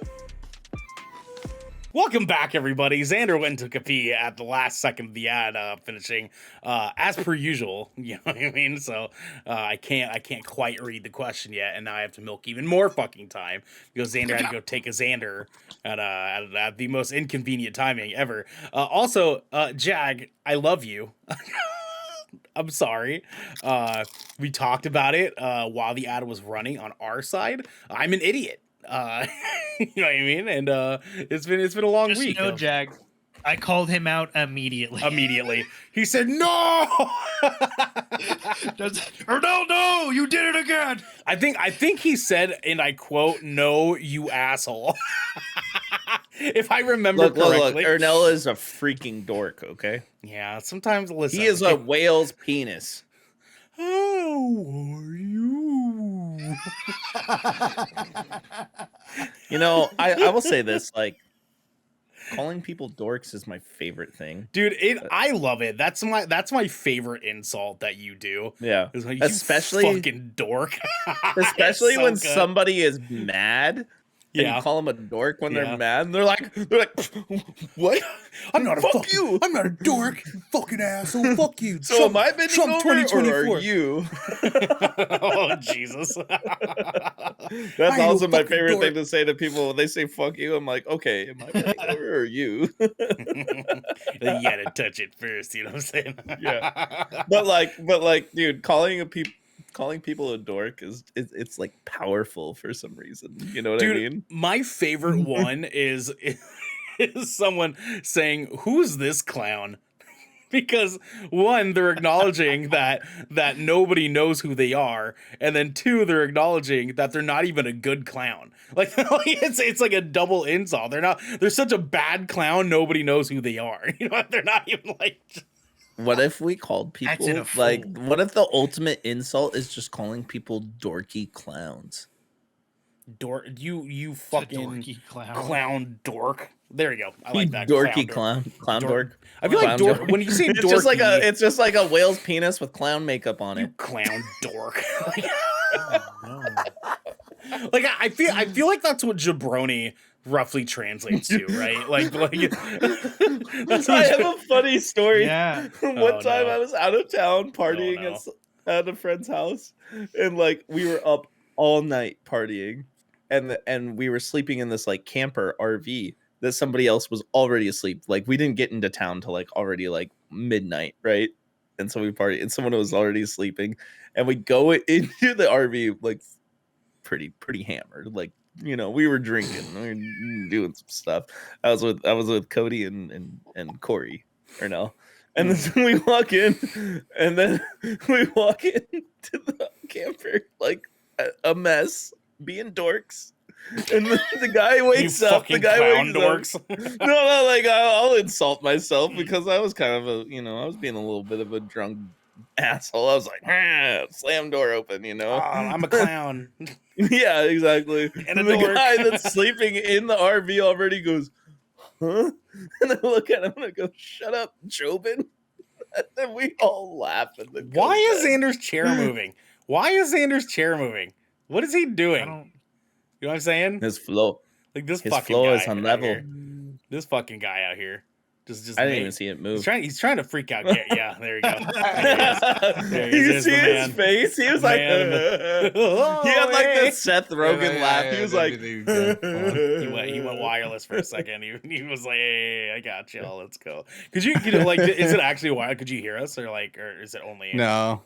Welcome back, everybody. Xander went and took a pee at the last second of the ad finishing, as per usual. You know what I mean? So I can't quite read the question yet, and now I have to milk even more fucking time because Xander had to go take a Xander at the most inconvenient timing ever. Also, Jag, I love you. I'm sorry. We talked about it while the ad was running on our side. I'm an idiot. You know what I mean? And it's been a long Just week. know, Jag, I called him out immediately. He said, "No!" No, you did it again. I think he said, and I quote, "No, you asshole." If I remember correctly. Look, Ernell is a freaking dork, okay? Yeah, sometimes listen. He is a whale's penis. How are you? You know, I will say this, like, calling people dorks is my favorite thing. Dude, I love it. That's my favorite insult that you do. Yeah. It's like, especially you fucking dork. Especially so when good. somebody is mad. And you call them a dork when they're mad, and they're like, what? I'm not a fuck you. I'm not a dork. Fucking asshole. Fuck you. So am I bending over, 2024. Or are you? Oh, Jesus. That's also my favorite thing to say to people when they say fuck you. I'm like, okay, am I bending over or are you? You gotta touch it first, you know what I'm saying? Yeah. But like, dude, calling people a dork it's like powerful for some reason. You know what I mean? My favorite one is someone saying, "Who's this clown?" Because one, they're acknowledging that nobody knows who they are, and then two, they're acknowledging that they're not even a good clown. Like it's like a double insult. They're such a bad clown, nobody knows who they are. You know, they're not even like. What if we called people like? What if the ultimate insult is just calling people dorky clowns? You fucking clown dork. There you go. I like that. Dorky clown dork. I feel like dork. When you say dorky, it's just like a whale's penis with clown makeup on it. You clown dork. Like I feel like that's what jabroni roughly translates to, right? Like that's I have a funny story. Yeah. One time I was out of town partying at a friend's house, and like we were up all night partying, and we were sleeping in this like camper RV that somebody else was already asleep. Like we didn't get into town till like already like midnight, right? And so we partied, and someone was already sleeping, and we go into the RV like pretty hammered, like. You know, we were drinking, we were doing some stuff. I was with Cody and Corey, or no, And then we walk in, and then we walk into the camper like a mess, being dorks. And the guy wakes up. The guy wakes dorks. up. No, like I'll insult myself because I was kind of I was being a little bit of a drunk asshole. I was like, slam door open, I'm a clown. Yeah, exactly. And the guy that's sleeping in the RV already goes, huh? And I look at him and I go, shut up, Jobin. And then we all laugh. Why is Xander's chair moving? What is he doing? You know what I'm saying? His flow. Like his fucking flow guy is on level. This fucking guy out here. Just I didn't even see it move. He's trying to freak out. Yeah, there you go. You see his face? He was like, he had like this Seth Rogen laugh. He was like, he went wireless for a second. He was like, hey, I got you all. Let's go. Could you like, is it actually wild? Could you hear us or is it only? No.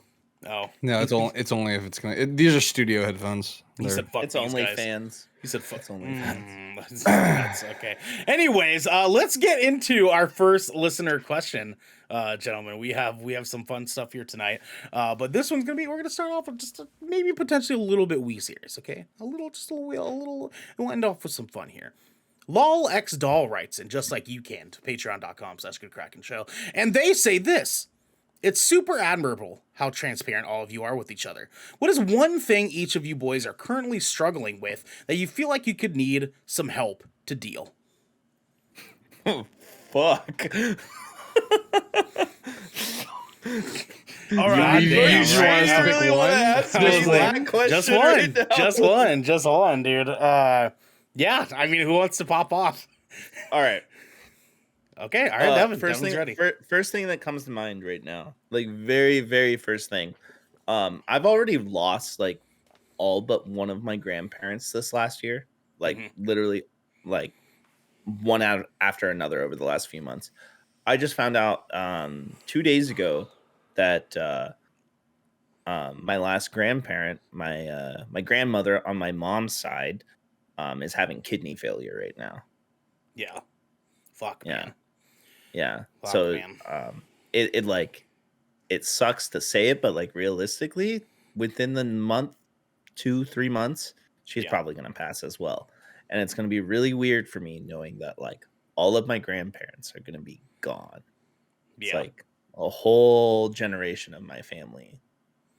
Oh no, it's only if it's gonna. These are studio headphones. He said, "Fuck it's these only guys." fans. He said, "Fuck only fans." That's okay. Anyways, let's get into our first listener question, gentlemen. We have some fun stuff here tonight, but this one's we're gonna start off with just maybe potentially a little bit wee serious. Okay, a little. We'll end off with some fun here. LawlxDahl writes in just like you can to patreon.com/goodkrakenshow, and they say this. It's super admirable how transparent all of you are with each other. What is one thing each of you boys are currently struggling with that you feel like you could need some help to deal? Fuck. All right. Just one, dude. Yeah, I mean, who wants to pop off? All right. Okay, all right, Devin. Devin's ready. First thing that comes to mind right now, like very, very first thing. I've already lost like all but one of my grandparents this last year. Like literally, like one out after another over the last few months. I just found out 2 days ago that my last grandparent, my grandmother on my mom's side, is having kidney failure right now. Yeah. Fuck, man. Yeah. Fuck, so man. It like it sucks to say it, but like realistically, within the month, 2-3 months, she's probably gonna pass as well. And it's gonna be really weird for me knowing that like all of my grandparents are gonna be gone. It's like a whole generation of my family.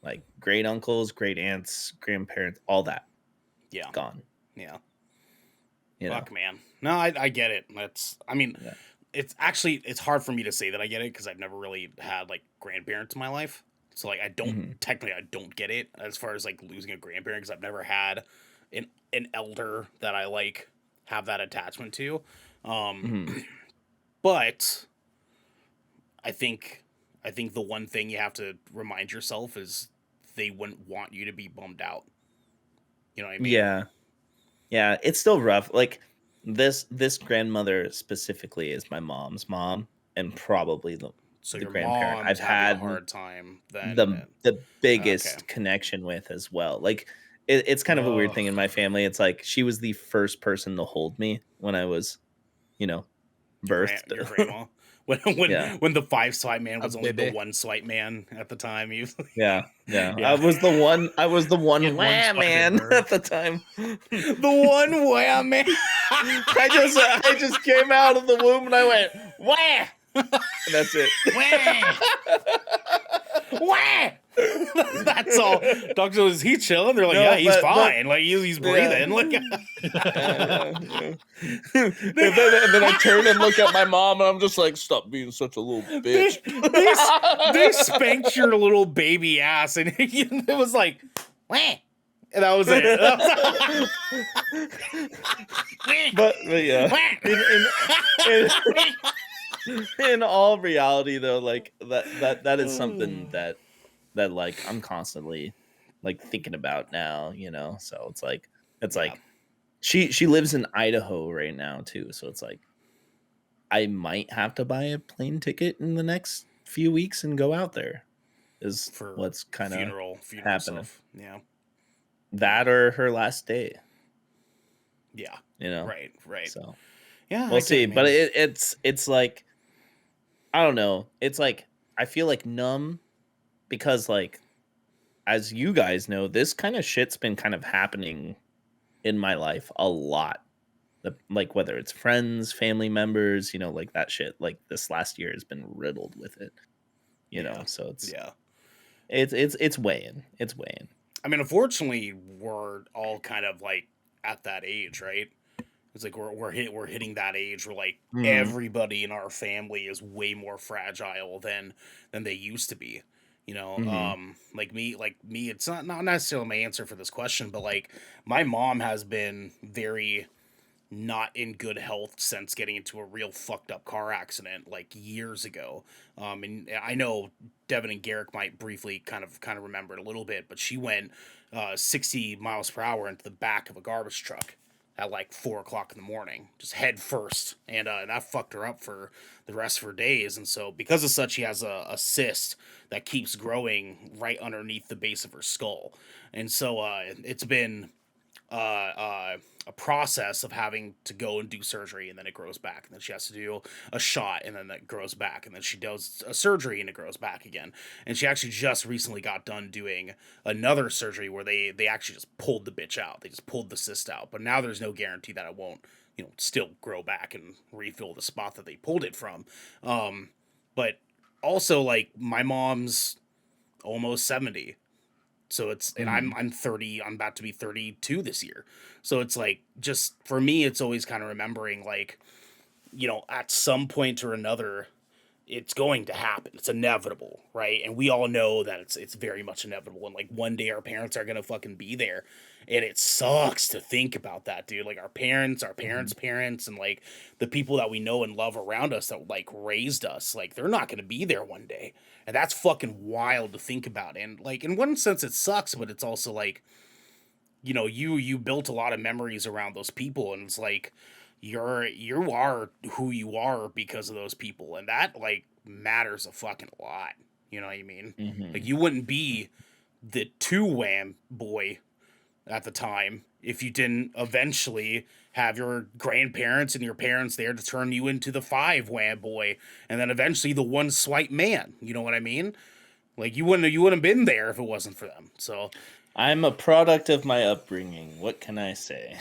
Like great uncles, great aunts, grandparents, all that. Yeah. Gone. Yeah. Fuck, man. No, I get it. It's hard for me to say that I get it because I've never really had like grandparents in my life. So like I don't get it as far as like losing a grandparent because I've never had an elder that I like have that attachment to. But I think the one thing you have to remind yourself is they wouldn't want you to be bummed out. You know what I mean? Yeah, it's still rough. Like this grandmother specifically is my mom's mom and probably the grandparent I've had a hard time the biggest connection with as well. Like it's kind of a weird thing in my family. It's like she was the first person to hold me when I was, birthed. Your grandma. When the 5 swipe man was only the 1 swipe man at the time. Yeah. I was the one wah man at the time. The one wah man. I just came out of the womb and I went wah. And that's it. Wah. That's all. Doctor, is he chilling? They're like, he's fine. Like he's breathing. Look. And then I turn and look at my mom, and I'm just like, "Stop being such a little bitch." They spanked your little baby ass, and it was like, wah. And that was it. But yeah. In all reality, though, like that is something that like I'm constantly like thinking about now, So it's like she lives in Idaho right now too, so it's like I might have to buy a plane ticket in the next few weeks and go out there. Is for what's kind of happening. Stuff. Yeah, that or her last day. Yeah, right. So yeah, we'll see. But it's like I don't know. It's like I feel like numb because like as you guys know, this kind of shit's been kind of happening in my life a lot. Like whether it's friends, family members, like that shit. Like this last year has been riddled with it. So it's weighing. It's weighing. I mean, unfortunately, we're all kind of like at that age, right? It's like we're hitting that age where like everybody in our family is way more fragile than they used to be. Like me, it's not necessarily my answer for this question, but like my mom has been very not in good health since getting into a real fucked up car accident like years ago. And I know Devin and Garrick might briefly kind of remember it a little bit, but she went 60 miles per hour into the back of a garbage truck at like 4:00 in the morning, just head first, and that fucked her up for the rest of her days. And so because of such, she has a cyst that keeps growing right underneath the base of her skull. And so it's been a process of having to go and do surgery, and then it grows back, and then she has to do a shot, and then that grows back, and then she does a surgery and it grows back again. And she actually just recently got done doing another surgery where they actually just pulled the bitch out. They just pulled the cyst out, but now there's no guarantee that it won't still grow back and refill the spot that they pulled it from. But also, like, my mom's almost 70. So it's, and I'm 30, I'm about to be 32 this year. So it's like, just for me, it's always kind of remembering like, at some point or another, it's going to happen. It's inevitable, right? And we all know that it's very much inevitable. And like one day our parents are going to fucking be there. And it sucks to think about that, dude. Like our parents' parents, and like the people that we know and love around us that like raised us, like they're not going to be there one day. And that's fucking wild to think about. And like in one sense it sucks, but it's also like, you built a lot of memories around those people, and it's like you are who you are because of those people, and that like matters a fucking lot. You know what I mean? Like you wouldn't be the 2 wham boy at the time if you didn't eventually have your grandparents and your parents there to turn you into the 5 wham boy, and then eventually the 1 swipe man. You know what I mean? Like you wouldn't have been there if it wasn't for them. So I'm a product of my upbringing. What can I say?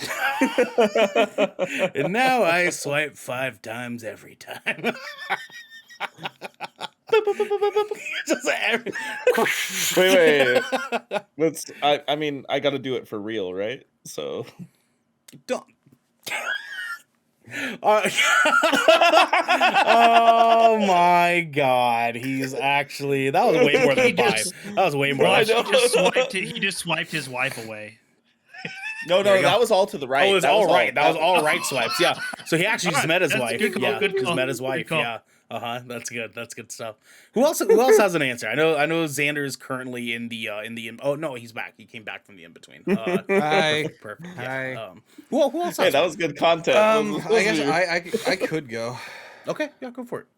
And now I swipe 5 times every time. Just Wait. I mean, I got to do it for real, right? So don't. Oh my god, he's actually, that was way more than 5. That was way more. He just swiped his wife away. No, that was all to the right. Oh, it was all right. That was all right swipes. Yeah. So he actually just met his wife. Good call, yeah, good just call, met his wife. call. Yeah. That's good. That's good stuff. Who else has an answer? I know Xander is currently in the oh no, he's back. He came back from the in between. Hi. Perfect. Hi. Yeah. Who else? Hey, that was good content. I guess I could go. Okay, yeah, go for it.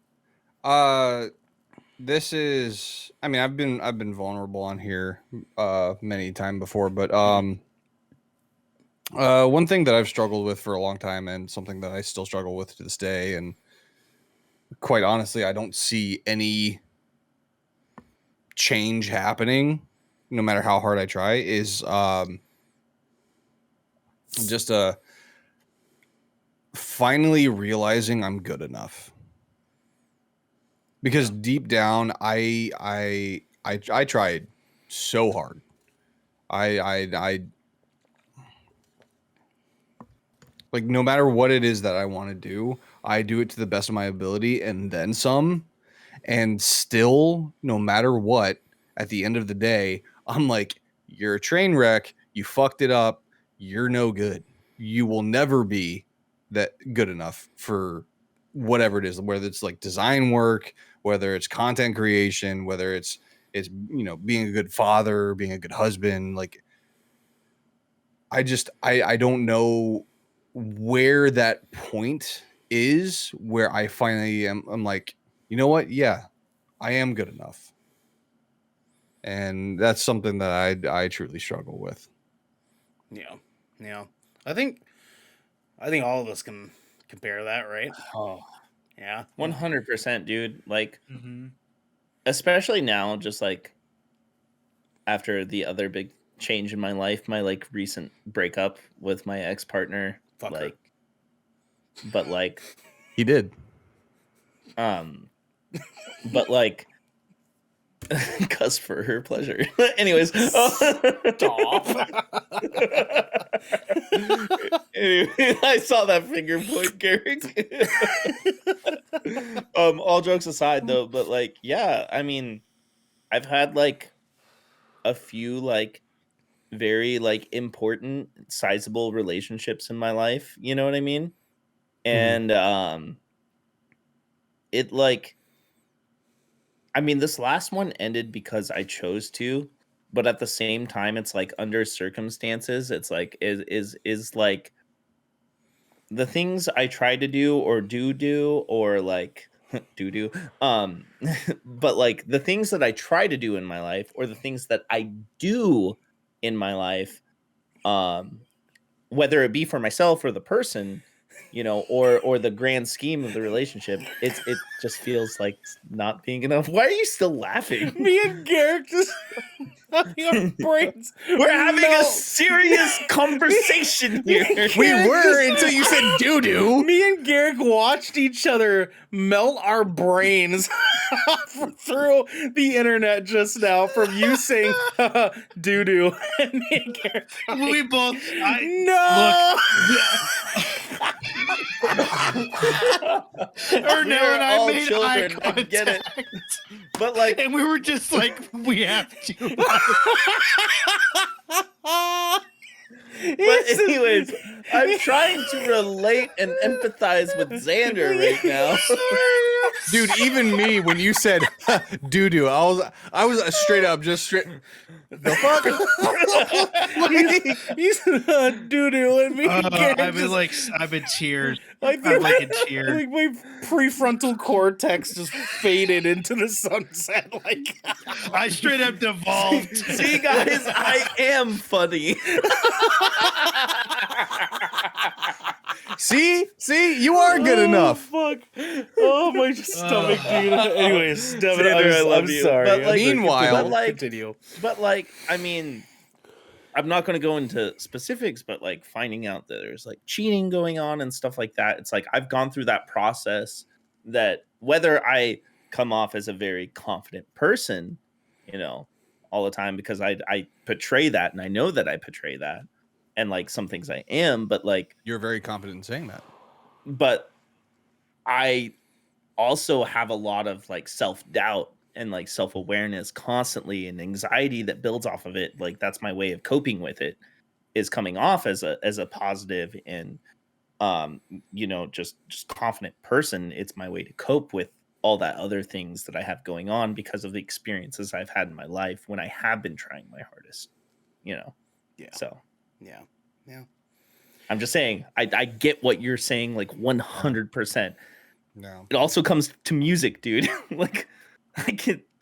This is, I mean, I've been vulnerable on here many times before, but one thing that I've struggled with for a long time, and something that I still struggle with to this day, and quite honestly, I don't see any change happening, no matter how hard I try, is just finally realizing I'm good enough. Because deep down, I tried so hard. I like, no matter what it is that I want to do, I do it to the best of my ability and then some. And still, no matter what, at the end of the day, I'm like, you're a train wreck. You fucked it up. You're no good. You will never be that good enough for whatever it is, whether it's like design work, whether it's content creation, whether it's being a good father, being a good husband. Like, I don't know where that point is where I finally I'm like, you know what? Yeah, I am good enough. And that's something that I truly struggle with. Yeah. I think all of us can compare that, right? Oh, Yeah. 100%, dude. Like, Mm-hmm. especially now, just like after the other big change in my life, my like recent breakup with my ex-partner. Fuck her. Like, but like, He did. but like, cause for her pleasure. Anyways, Stop. anyway, I saw that finger point, Garrick. All jokes aside, though, but like, yeah, I mean, I've had like a few like very like important, sizable relationships in my life. You know what I mean? And it like. I mean, this last one ended because I chose to, but at the same time, it's like under circumstances, it's like is like the things I try to do or do or like do but like the things that I try to do in my life or the things that I do in my life, whether it be for myself or the person, you know, or the grand scheme of the relationship, it just feels like not being enough. Why are you still laughing? Me and Garrick just having our brains. We're having a melt. serious conversation here. We were until you said doo doo. Me and Garrick watched each other melt our brains through the internet just now from you saying doo doo. And me and Garrick. We both. No. Ernell and I all made children, eye I contact, get it. But like, and we were just like, we have to. but anyways, I'm trying to relate and empathize with Xander right now. Dude, even me, when you said doo doo, I was straight up just straight. The fuck? He's doo doo, and me and Garrick I'm in tears. I I'm think like in tears. like my prefrontal cortex just faded into the sunset. Like I straight up devolved. See, guys, I am funny. See, you are good enough. Fuck! Oh my stomach, dude. Anyways, Devin, Xander, I love I'm you. sorry. But, like, Meanwhile- but, like, continue. But like, I mean, I'm not going to go into specifics, but like finding out that there's like cheating going on and stuff like that. It's like I've gone through that process. That whether I come off as a very confident person, you know, all the time because I portray that and I know that I portray that. And like some things I am, but like You're very confident in saying that. but I also have a lot of like self-doubt and like self-awareness constantly and anxiety that builds off of it. Like that's my way of coping with it, is coming off as a positive and you know, just confident person. It's my way to cope with all that other things that I have going on because of the experiences I've had in my life when I have been trying my hardest, you know. Yeah. So Yeah. I'm just saying, I get what you're saying, like 100%. No. It also comes to music, dude. Like,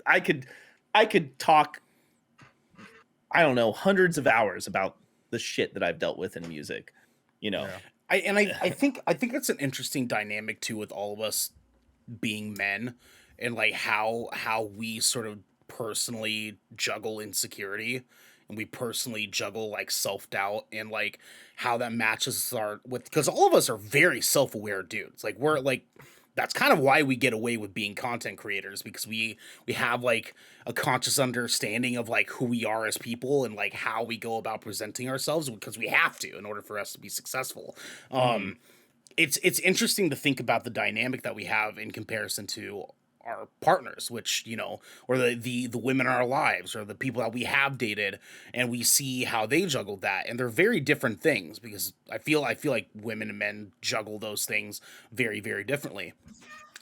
I could talk, I don't know, hundreds of hours about the shit that I've dealt with in music, you know. Yeah. I think that's an interesting dynamic too with all of us being men and like how we sort of personally juggle insecurity and we personally juggle like self-doubt and like how that matches with because all of us are very self-aware dudes. Like we're like that's kind of why we get away with being content creators because we have like a conscious understanding of like who we are as people and like how we go about presenting ourselves because we have to in order for us to be successful. It's interesting to think about the dynamic that we have in comparison to our partners, which, you know, or the women in our lives or the people that we have dated, and we see how they juggled that. And they're very different things because I feel like women and men juggle those things very, very differently.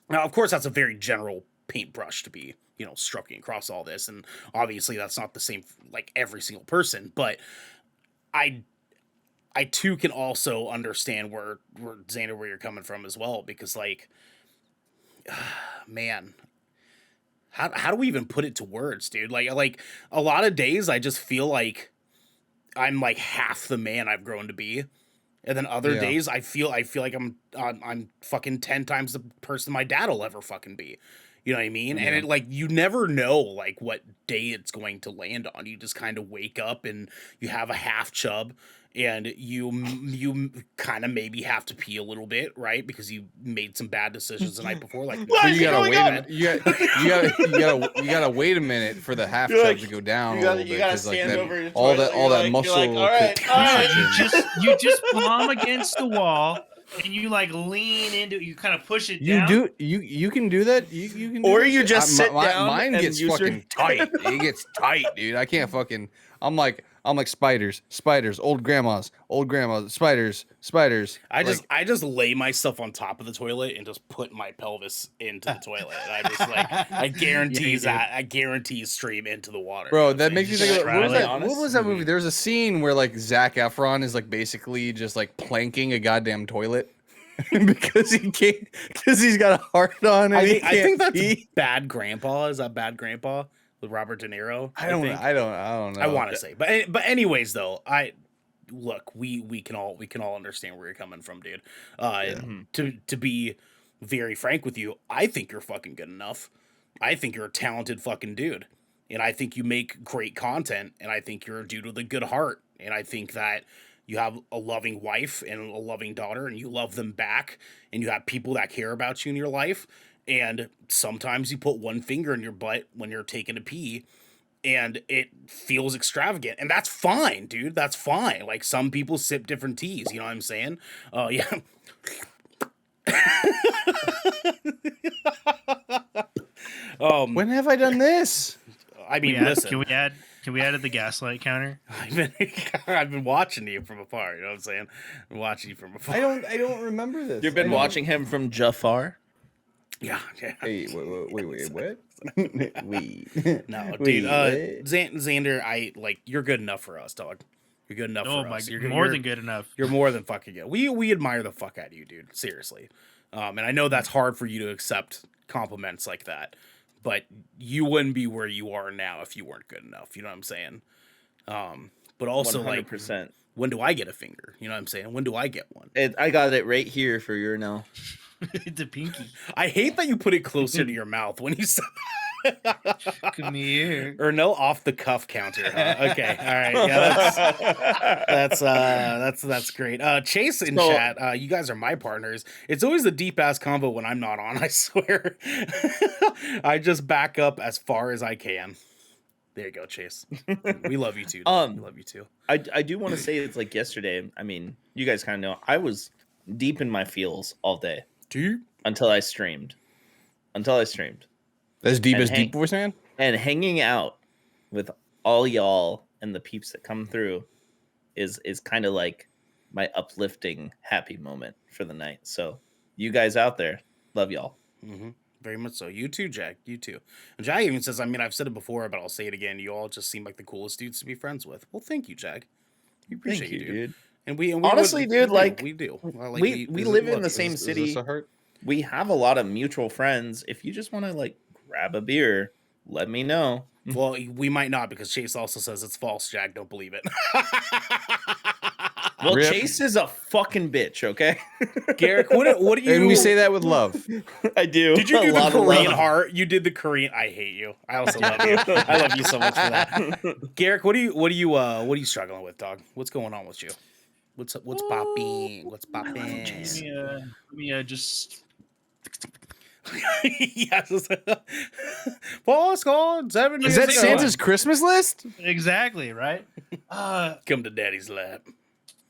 Now, of course, that's a very general paintbrush to be, you know, stroking across all this. And obviously that's not the same like every single person, but I too can also understand where Xander, where you're coming from as well, because like, man, how do we even put it to words, dude? Like a lot of days I just feel like I'm like half the man I've grown to be, And then other days I feel like I'm fucking 10 times the person my dad will ever fucking be. You know what I mean? And it like you never know like what day it's going to land on. You just kind of wake up and you have a half chub and you kind of maybe have to pee a little bit, right? Because you made some bad decisions the night before. Like but you gotta wait a minute. You gotta wait a minute for the half chub to go down. You gotta stand over your all toilet. that muscle. All right. You just palm against the wall and you like lean into it. You kind of push it down. You can do that. You can. Or you just sit down. Mine gets fucking tight. It gets tight, dude. I can't fucking. I'm like spiders, old grandmas, spiders. I just lay myself on top of the toilet and just put my pelvis into the toilet. And I just like I guarantee stream into the water. Bro, that makes me think of what was that movie? There's a scene where like Zac Efron is like basically just like planking a goddamn toilet. because he's got a heart on it. I think that's Bad Grandpa. Is that Bad Grandpa with Robert De Niro? I don't know. I want to say, but anyways, though, we can all understand where you're coming from, dude. To be very frank with you, I think you're fucking good enough. I think you're a talented fucking dude, and I think you make great content, and I think you're a dude with a good heart, and I think that you have a loving wife and a loving daughter, and you love them back, and you have people that care about you in your life. And sometimes you put one finger in your butt when you're taking a pee and it feels extravagant. And that's fine, dude. That's fine. Like some people sip different teas. You know what I'm saying? Yeah. When have I done this? I mean, listen. Can we add the gaslight counter? I've been watching you from afar. You know what I'm saying? I'm watching you from afar. I don't remember this. You've been watching him from Jafar? Yeah. Hey, wait, what? No, dude. Xander, you're good enough for us, dog. You're good enough for us. You're more than good enough. You're more than fucking good. We admire the fuck out of you, dude. Seriously. And I know that's hard for you to accept compliments like that, but you wouldn't be where you are now if you weren't good enough. You know what I'm saying? But also 100%. like, when do I get a finger? You know what I'm saying? When do I get one? I got it right here for your now. It's a pinky. I hate that you put it closer to your mouth when you said Come here. or no off the cuff counter. Huh? Okay, all right, yeah, that's great. Chase in chat, you guys are my partners. It's always the deep ass convo when I'm not on. I swear, I just back up as far as I can. There you go, Chase. We love you too. We love you too. I do want to say it's like yesterday. I mean, you guys kind of know I was deep in my feels all day. Deep? Until I streamed. As deep as Deep Voice Man? And hanging out with all y'all and the peeps that come through is kind of like my uplifting, happy moment for the night. So you guys out there, love y'all. Mm-hmm. Very much so. You too, Jack. You too. And Jack even says, I mean, I've said it before, but I'll say it again. You all just seem like the coolest dudes to be friends with. Well, thank you, Jack. We appreciate you, dude. And we honestly, dude, like we do. We live in the same city. Is this a hurt? We have a lot of mutual friends. If you just want to like grab a beer, let me know. Well, we might not because Chase also says it's false, Jack. Don't believe it. Well, Chase is a fucking bitch, okay? Garrick, what do you... And we say that with love. I do. Did you do the Korean heart? You did the Korean... I hate you. I also love you. I love you so much for that. Garrick, what are you struggling with, dog? What's going on with you? What's popping? What's popping? Let me just... Yes. False call 7 years Is that ago. Santa's Christmas list? Exactly, right? Come to daddy's lap.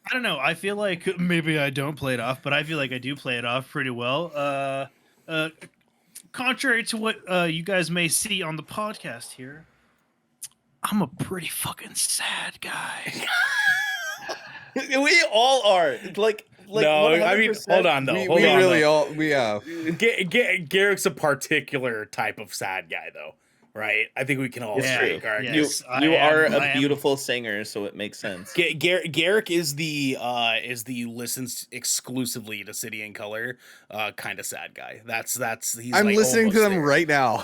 I don't know. I feel like maybe I don't play it off, but I feel like I do play it off pretty well. Contrary to what you guys may see on the podcast here, I'm a pretty fucking sad guy. We all are. Like no, 100%. I mean, hold on though. Garrick's a particular type of sad guy though, right? I think we can all agree. Yes, you are a beautiful singer, so it makes sense. Garrick is the listens exclusively to City and Color kind of sad guy. That's he's. I'm like listening to them there. right now.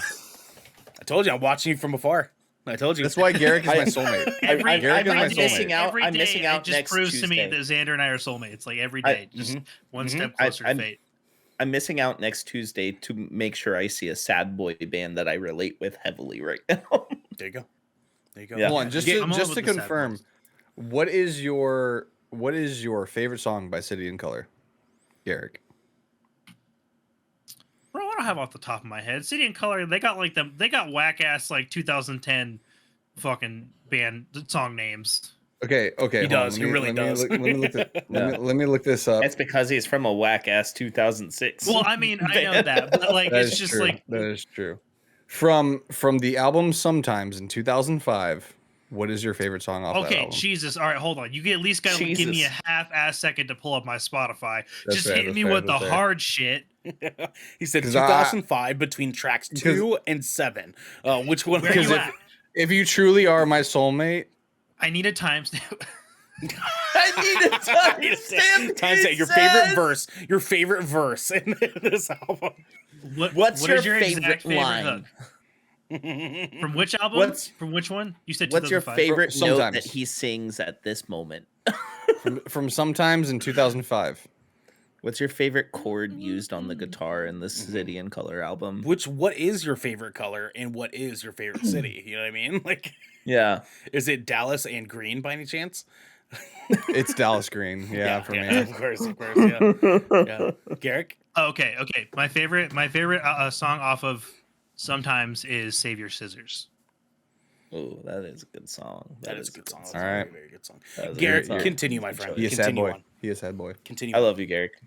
I told you I'm watching you from afar. I told you. That's why Garrick is my soulmate. Garrick is my day, soulmate. I'm missing out it just next proves Tuesday. to me that Xander and I are soulmates. Like every day, just one step closer to fate. I'm missing out next Tuesday to make sure I see a sad boy band that I relate with heavily right now. There you go. There you go. Yeah. Hold on, just to confirm, what is your favorite song by City and Color, Garrick? Bro, I don't have off the top of my head. City and Color, they got whack ass like 2010 fucking band song names. Okay. He does. He really does. Let me look this up. That's because he's from a whack ass 2006. Well, I mean, I know that, but like, That it's is just true. like That is true. From the album Sometimes in 2005, what is your favorite song off that okay, album? Jesus. All right, hold on. You at least gotta give me a half-ass second to pull up my Spotify. That's Just fair, hit that's me fair, with the that's fair. hard shit. He said 'Cause 2005 between tracks 2 and 7. Which one? Where you at? If you truly are my soulmate, I need a timestamp. I need a timestamp. Timestamp. Your favorite verse in this album. What's what your is your favorite exact line? hook? From which album? From which one? You said 2005. What's your favorite note Sometimes. that he sings at this moment? from Sometimes in 2005. What's your favorite chord used on the guitar in the City and Color album? What is your favorite color and what is your favorite city? You know what I mean? Like, Yeah. is it Dallas and green by any chance? It's Dallas Green. Yeah, for me. Of course, yeah. Garrick? Okay. My favorite song off of Sometimes is Save Your Scissors. Oh, that is a good song. That is a good song. That's All a right. very, very good song. That is a Garrick, good song. continue, my friend. He is sad Continue boy. on. He is sad boy. Continue. I love you, Garrick.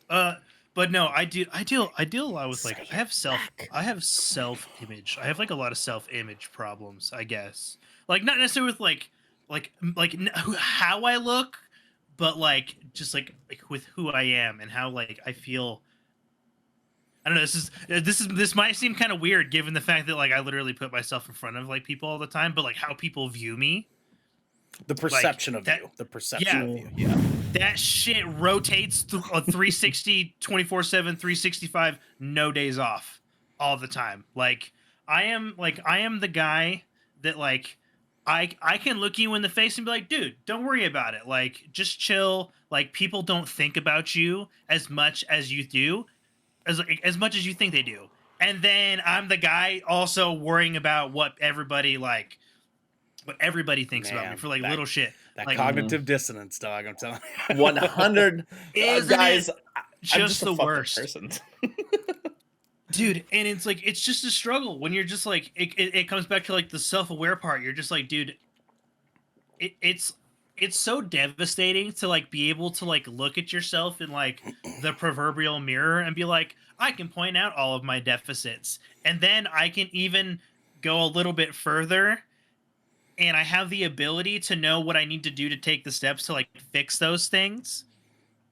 But no, I deal a lot with like I have self image. I have like a lot of self image problems, I guess. Like not necessarily with like how I look, but like just like with who I am and how like I feel. I don't know. This might seem kind of weird given the fact that like I literally put myself in front of like people all the time, but like how people view me. The perception like, of that, you. The perception of you. Yeah. That shit rotates 360, 24/7, 365, no days off all the time. Like I am the guy that like I can look you in the face and be like, dude, don't worry about it. Like just chill. Like people don't think about you as much as you do, as much as you think they do. And then I'm the guy also worrying about what everybody thinks about me for like little shit. That like, cognitive dissonance, dog. I'm telling you. 100 guys. Just the a fucking worst. person. Dude, and it's like it's just a struggle when you're just like it comes back to like the self-aware part. You're just like, dude, it's so devastating to like be able to like look at yourself in like the proverbial mirror and be like, I can point out all of my deficits, and then I can even go a little bit further, and I have the ability to know what I need to do to take the steps to like fix those things,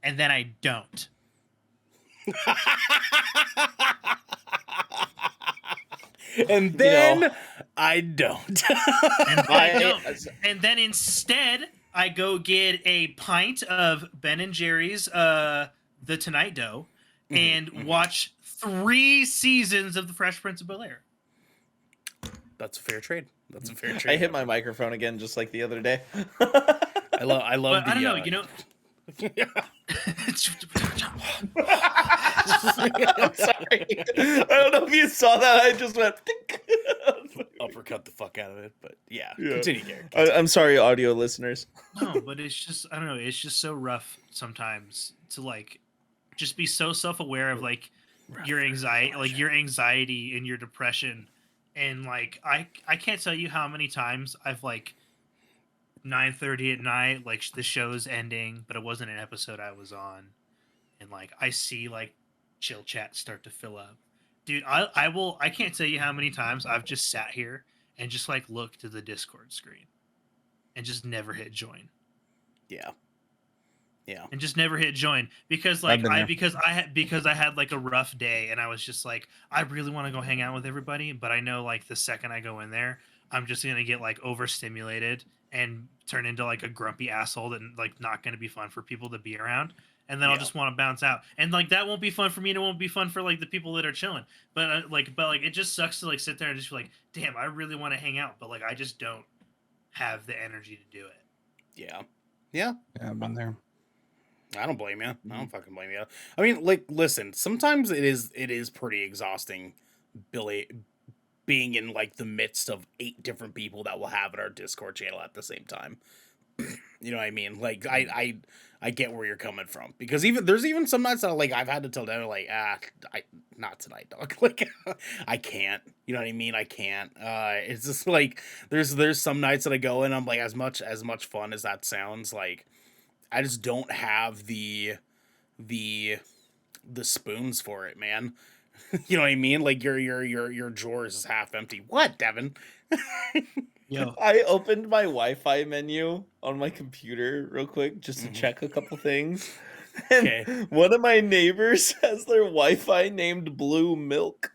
and then I don't. And then I don't. And then instead, I go get a pint of Ben and Jerry's The Tonight Dough and watch 3 seasons of The Fresh Prince of Bel-Air. That's a fair trade. I hit my microphone again just like the other day. I love. But I don't know, you know. I'm sorry. I don't know if you saw that. I just went uppercut the fuck out of it. But yeah. Continue, Garrett. I'm sorry, audio listeners. No, but it's just I don't know. It's just so rough sometimes to like just be so self-aware of like your anxiety and your depression, and like I can't tell you how many times I've like 9:30 at night, like the show's ending, but it wasn't an episode I was on, and like I see like chill chat start to fill up. Dude, I can't tell you how many times I've just sat here and just like looked to the Discord screen and just never hit join. Yeah. And just never hit join because like because I had like a rough day and I was just like I really want to go hang out with everybody, but I know like the second I go in there, I'm just going to get like overstimulated and turn into like a grumpy asshole that like not going to be fun for people to be around. and then I'll just want to bounce out, and like that won't be fun for me, and it won't be fun for like the people that are chilling. But like it just sucks to like sit there and just be like, damn, I really want to hang out, but like I just don't have the energy to do it. Yeah, I've been there. I don't blame you. I don't fucking blame you. I mean, like, listen, sometimes it is pretty exhausting, Billy, being in like the midst of 8 different people that will have in our Discord channel at the same time. You know what I mean? Like, I get where you're coming from, because there's even some nights that like I've had to tell them like, not tonight, dog. Like, I can't. You know what I mean? I can't. It's just like there's some nights that I go and I'm like, as much fun as that sounds, like, I just don't have the spoons for it, man. You know what I mean? Like your drawers is half empty. What, Devin? Yo, I opened my Wi-Fi menu on my computer real quick just to check a couple things. And one of my neighbors has their Wi-Fi named Blue Milk.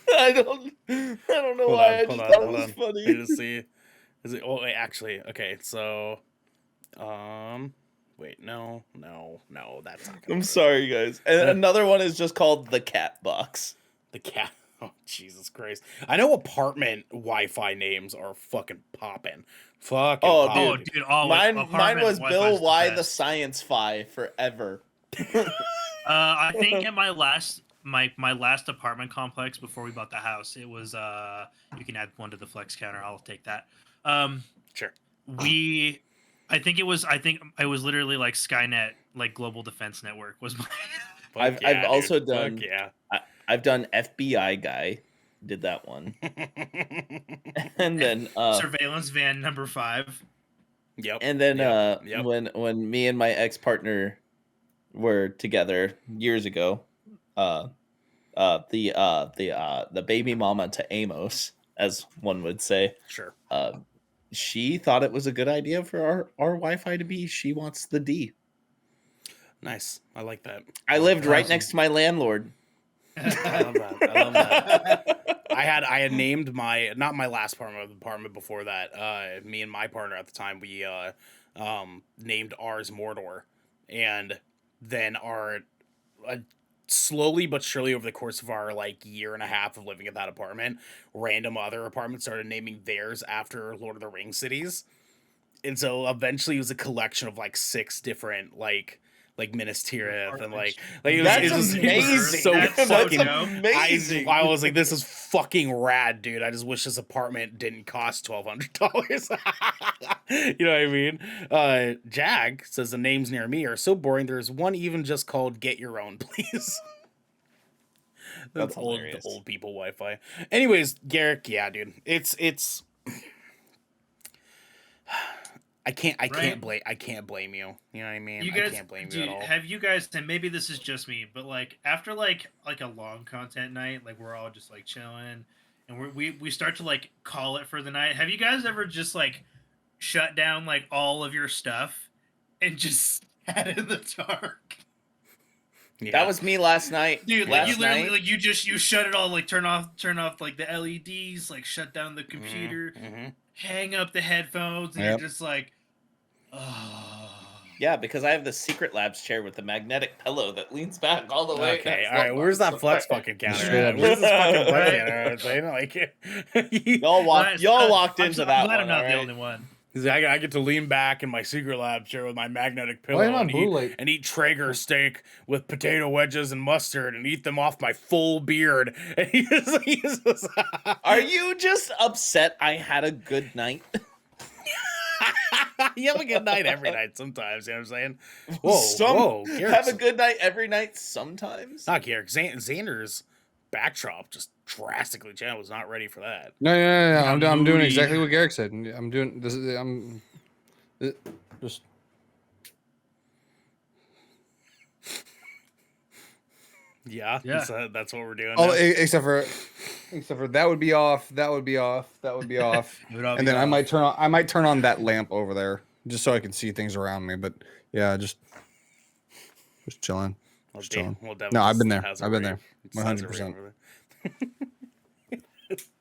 I don't know why. I just thought it was funny. Wait to see. Is it? Oh, wait, actually, okay. So, wait, no, that's not. I'm sorry, guys. And another one is just called the Cat Box. The cat. Oh, Jesus Christ! I know apartment Wi-Fi names are fucking popping. Fucking. Oh, poppin'. dude. Mine was Bill Y the Science Fi forever. I think at my last apartment complex before we bought the house, it was you can add one to the flex counter. I'll take that. Sure. I think it was literally like Skynet, like Global Defense Network was my. I've also done. Fuck yeah. I've done FBI guy, did that one, and then surveillance van number 5. Yep. And then Yep. when me and my ex-partner were together years ago, the baby mama to Amos, as one would say, Sure. she thought it was a good idea for our Wi-Fi to be She Wants the D. Nice. I like that. I lived right next to my landlord. I love that. I had named not my last apartment before that. Me and my partner at the time, we named ours Mordor, and then slowly but surely over the course of our like year and a half of living at that apartment, random other apartments started naming theirs after Lord of the Rings cities, and so eventually it was a collection of like 6 different like Minas Tirith and like it was amazing. So That's fucking amazing. I was like, this is fucking rad, dude. I just wish this apartment didn't cost $1,200. You know what I mean? Jag says the names near me are so boring. There's one even just called Get Your Own, please. That's old hilarious. old people Wi-Fi. Anyways, Garrick, yeah, dude. It's I can't blame you. You know what I mean? You guys, I can't blame you at all. Have you guys? And maybe this is just me, but like after like a long content night, like we're all just like chilling, and we start to like call it for the night. Have you guys ever just like shut down like all of your stuff and just had it in the dark? Yeah. That was me last night. Dude, like last you literally night. like you shut it all, like turn off like the LEDs, like shut down the computer, hang up the headphones, and you're just like, oh. Yeah, because I have the Secret Labs chair with the magnetic pillow that leans back all the way. Okay, all right. Where's that flex fucking counter at? Where's this fucking flex counter? Like, y'all walked into I'm that glad one. I'm not the right? only one. I get to lean back in my Secret Lab chair with my magnetic pillow Why am I blue light? and eat Traeger steak with potato wedges and mustard and eat them off my full beard. And he's just Are you just upset I had a good night? You have a good night every night sometimes, you know what I'm saying? Whoa, have a good night every night sometimes? Not Garrick. Xander's backdrop just drastically changed. I was not ready for that. No. I'm doing exactly what Garrick said. I'm doing this. Just. Yeah. That's what we're doing. Oh, now. except for that would be off. That would be off. And then I might turn on that lamp over there just so I can see things around me. But yeah, just chilling. Just chilling. Well, Devin No, I've been there. has a I've been rave. there. Has a 100%. rave over there.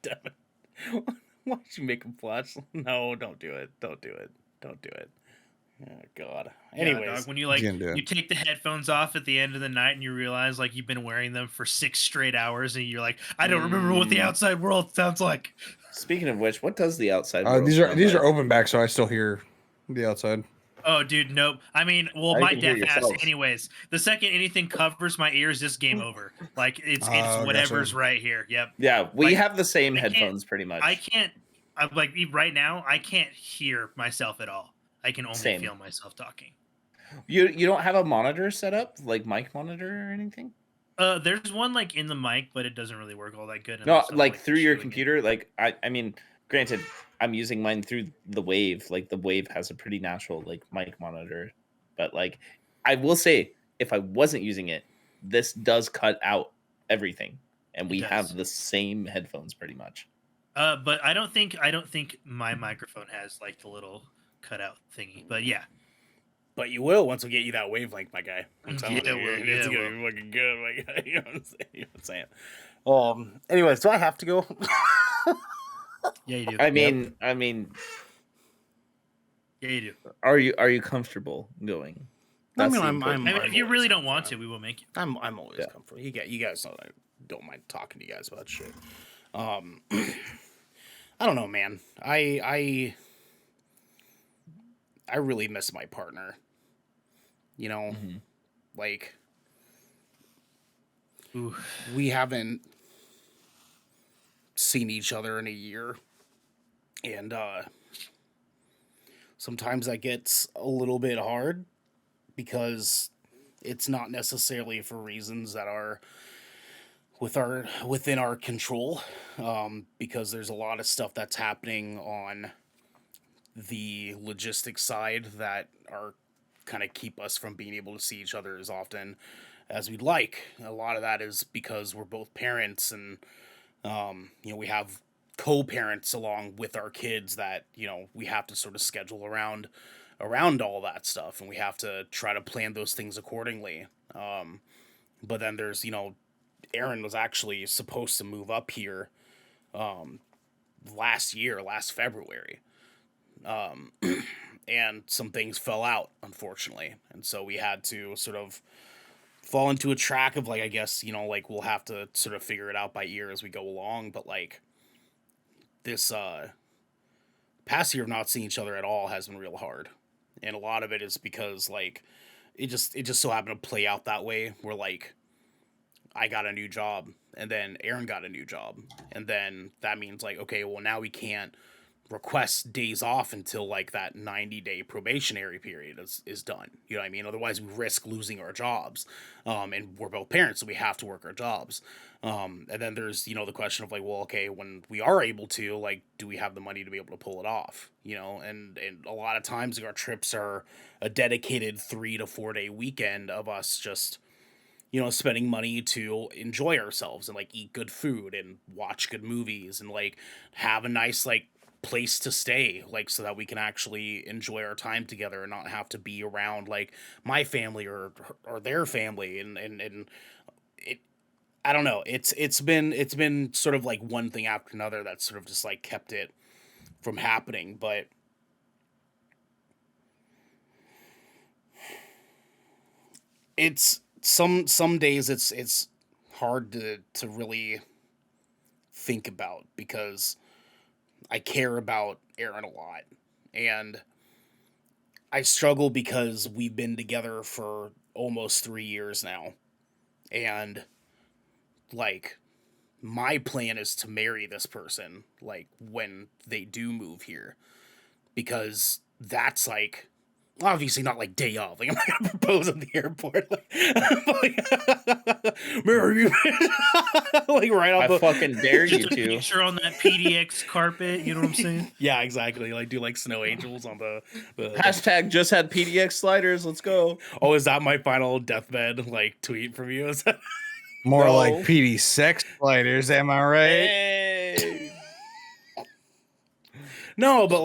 Devin, why don't you make him flash? No, don't do it. Don't do it. Don't do it. Oh God. Yeah, Anyways, dog, when you Can't do it. you take the headphones off at the end of the night and you realize like you've been wearing them for 6 straight hours and you're like, I don't remember what the outside world sounds like. Speaking of which, what does the outside world These sound like? are open back, so I still hear the outside. Oh, dude, nope. I mean, well, I my can hear deaf ass, yourselves. anyways. The second anything covers my ears, this game over. Like it's Oh, whatever's gotcha. right here. Yep. Yeah, we Like, have the same I can't- headphones pretty much. I can't. I'm like right now, I can't hear myself at all. I can only Same. feel myself talking. You don't have a monitor set up, like mic monitor or anything? There's one like in the mic, but it doesn't really work all that good. No, unless I'm, like through your chewing it. computer. Like I mean, granted, I'm using mine through the Wave. Like the Wave has a pretty natural like mic monitor, but like I will say, if I wasn't using it, this does cut out everything, and we does. have the same headphones pretty much. But I don't think my microphone has like the little cutout thingy. But yeah, but you will once we get you that wavelength, my guy. I'm telling Yeah, you, well, it's yeah, gonna be fucking good, my guy. You know what I'm saying? You know what I'm saying? Anyways, do I have to go? yeah, you do. I mean, Yeah, you do. are you comfortable going? I mean, That's the I'm important I mean, part. if you really don't want to, we will make you. I'm always Yeah. comfortable. You guys know I don't mind talking to you guys about shit. I don't know, man. I really miss my partner. You know, Mhm. like Ooh. we haven't seen each other in a year, and sometimes that gets a little bit hard because it's not necessarily for reasons that are within our control, because there's a lot of stuff that's happening on the logistics side that are kind of keep us from being able to see each other as often as we'd like. A lot of that is because we're both parents, and we have co-parents along with our kids that we have to sort of schedule around all that stuff, and we have to try to plan those things accordingly. But then there's Aaron was actually supposed to move up here last February. And some things fell out, unfortunately. And so we had to sort of fall into a track of I guess, we'll have to sort of figure it out by ear as we go along. But this past year of not seeing each other at all has been real hard. And a lot of it is because it just so happened to play out that way where I got a new job, and then Aaron got a new job, and then that means okay, well now we can't request days off until that 90-day probationary period is done. You know what I mean? Otherwise we risk losing our jobs. And we're both parents, so we have to work our jobs. And then there's, the question of well, okay, when we are able to, do we have the money to be able to pull it off? And a lot of times our trips are a dedicated 3 to 4 day weekend of us just spending money to enjoy ourselves and eat good food and watch good movies and have a nice place to stay, so that we can actually enjoy our time together and not have to be around my family or their family. And it, I don't know, it's been sort of one thing after another that's sort of just kept it from happening. But it's some days it's hard to really think about because I care about Aaron a lot, and I struggle because we've been together for almost 3 years now, and my plan is to marry this person when they do move here, because that's obviously not day of. I'm not gonna propose at the airport. Marry you. Right off I the fucking dare you Just a to. picture on that PDX carpet. You know what I'm saying? Yeah, exactly. Do snow angels on the Hashtag just had PDX sliders. Let's go. Oh, is that my final deathbed tweet from you? Is that More No. like PD sex fighters, am I right? Hey. no? But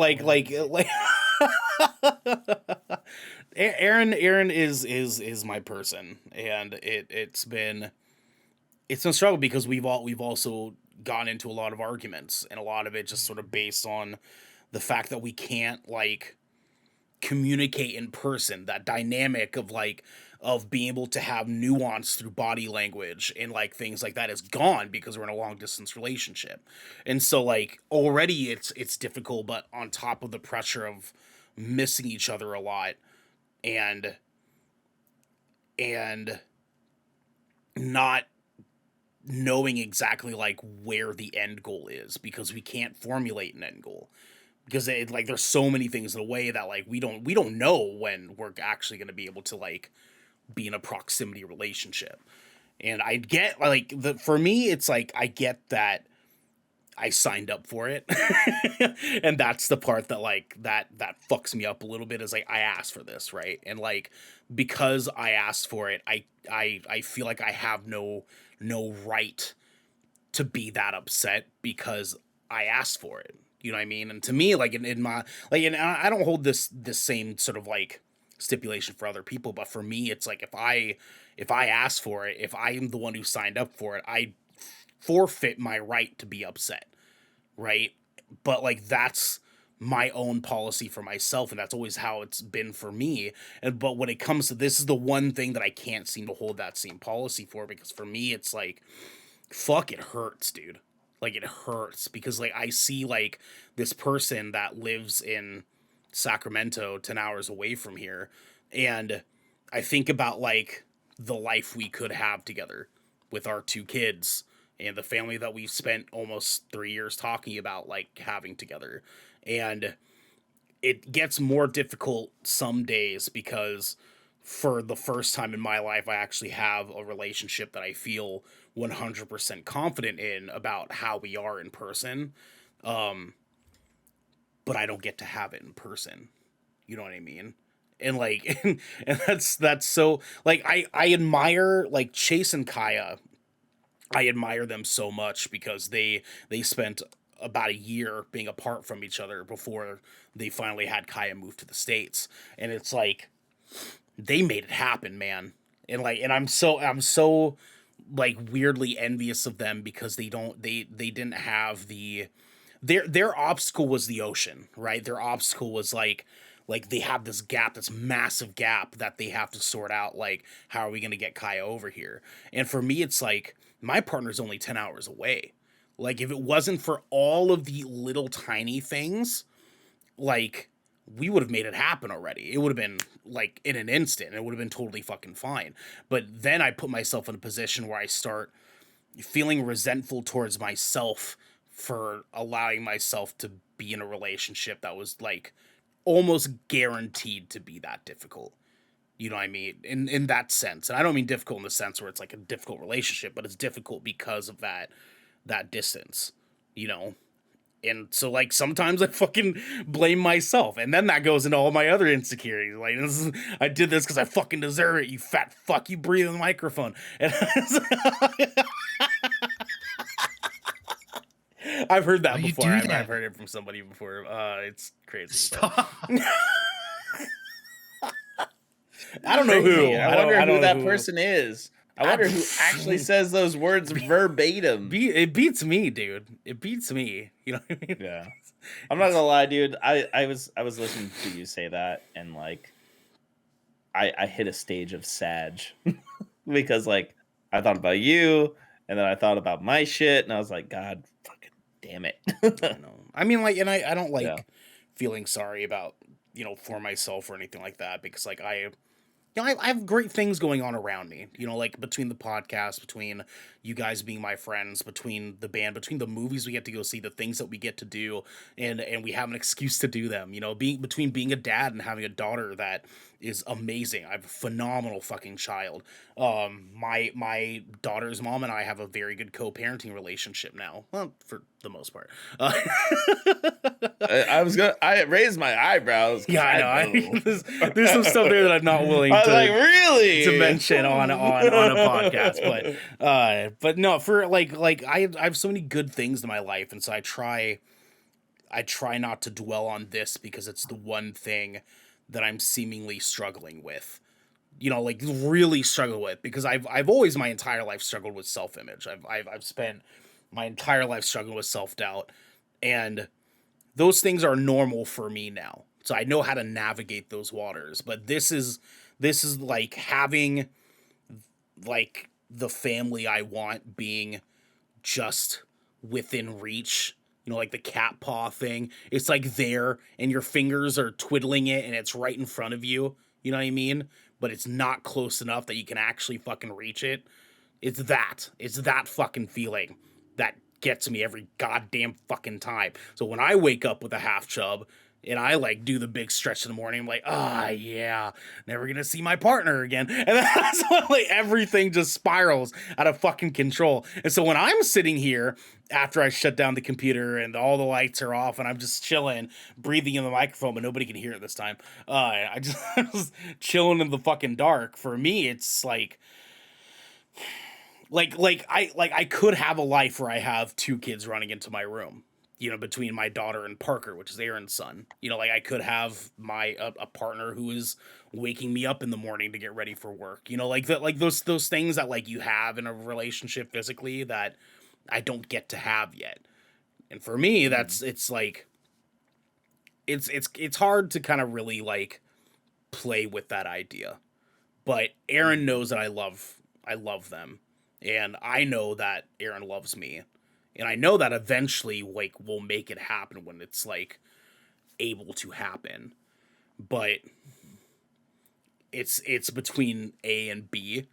Aaron is my person, and it's been a struggle because we've also gotten into a lot of arguments, and a lot of it just sort of based on the fact that we can't communicate in person, that dynamic of like of being able to have nuance through body language and like things like that is gone because we're in a long distance relationship. And so like already it's difficult, but on top of the pressure of missing each other a lot and not knowing exactly like where the end goal is, because we can't formulate an end goal, because it, like there's so many things in a way that like we don't know when we're actually going to be able to like be in a proximity relationship. And I get like for me it's like I get that I signed up for it. And that's the part that like that fucks me up a little bit, is like I asked for this, right? And like because I asked for it, I feel like I have no right to be that upset because I asked for it. You know what I mean? And to me, like in my like, and I don't hold this same sort of like stipulation for other people, but for me, it's like if I ask for it, if I am the one who signed up for it, I forfeit my right to be upset, right? But like that's my own policy for myself, and that's always how it's been for me. And but when it comes to this, is the one thing that I can't seem to hold that same policy for, because for me it's like, fuck, it hurts, dude. Like it hurts because like I see like this person that lives in Sacramento 10 hours away from here, and I think about like the life we could have together with our 2 kids and the family that we've spent almost 3 years talking about like having together. And it gets more difficult some days because for the first time in my life I actually have a relationship that I feel 100% confident in about how we are in person. But I don't get to have it in person. You know what I mean? And like, and that's so like, I admire like Chase and Kaya. I admire them so much because they spent about a year being apart from each other before they finally had Kaya move to the States. And it's like, they made it happen, man. And like, and I'm so like weirdly envious of them because they didn't have their obstacle was the ocean, right? Their obstacle was like they have this gap, this massive gap that they have to sort out. Like, how are we going to get Kaya over here? And for me, it's like, my partner's only 10 hours away. Like, if it wasn't for all of the little tiny things, like, we would have made it happen already. It would have been like in an instant. It would have been totally fucking fine. But then I put myself in a position where I start feeling resentful towards myself for allowing myself to be in a relationship that was like almost guaranteed to be that difficult. You know what I mean? In that sense. And I don't mean difficult in the sense where it's like a difficult relationship, but it's difficult because of that distance, you know? And so like sometimes I fucking blame myself, and then that goes into all my other insecurities. Like, I did this because I fucking deserve it. You fat fuck. You breathe in the microphone. And I've heard that before. I've heard it from somebody before. It's crazy. Stop. I don't know who. I wonder who that person is. I wonder who actually says those words verbatim. It beats me, dude. It beats me. You know what I mean? Yeah. I'm not gonna lie, dude. I was listening to you say that, and like I hit a stage of Sag because like I thought about you, and then I thought about my shit, and I was like, God fucking damn it. I mean, like, and I don't like feeling sorry about, you know, for myself or anything like that, because like I have great things going on around me, you know, like between the podcast, between you guys being my friends, between the band, between the movies we get to go see, the things that we get to do, and we have an excuse to do them, you know, between being a dad and having a daughter that is amazing. I have a phenomenal fucking child. My daughter's mom and I have a very good co-parenting relationship now. Well, for the most part. I raised my eyebrows. Yeah, I know. There's some stuff there that I'm not willing to mention on a podcast, but no, for like I have so many good things in my life, and so I try not to dwell on this because it's the one thing that I'm seemingly struggling with, you know, like really struggle with, because I've always my entire life struggled with self-image. I've spent my entire life struggling with self-doubt, and those things are normal for me now. So I know how to navigate those waters. But this is like having like the family I want being just within reach. You know, like the cat paw thing. It's like there and your fingers are twiddling it and it's right in front of you. You know what I mean? But it's not close enough that you can actually fucking reach it. It's that fucking feeling that gets me every goddamn fucking time. So when I wake up with a half chub and I like do the big stretch in the morning, I'm like, yeah, never gonna see my partner again. And that's when like everything just spirals out of fucking control. And so when I'm sitting here after I shut down the computer and all the lights are off and I'm just chilling, breathing in the microphone, but nobody can hear it this time. I just chilling in the fucking dark. For me, it's like I could have a life where I have 2 kids running into my room, you know, between my daughter and Parker, which is Aaron's son. You know, like I could have a partner who is waking me up in the morning to get ready for work. You know, like that, like those things that like you have in a relationship physically that I don't get to have yet. And for me, it's like it's hard to kind of really like play with that idea. But Aaron knows that I love them. And I know that Aaron loves me. And I know that eventually, like, we'll make it happen when it's, like, able to happen. But it's between A and B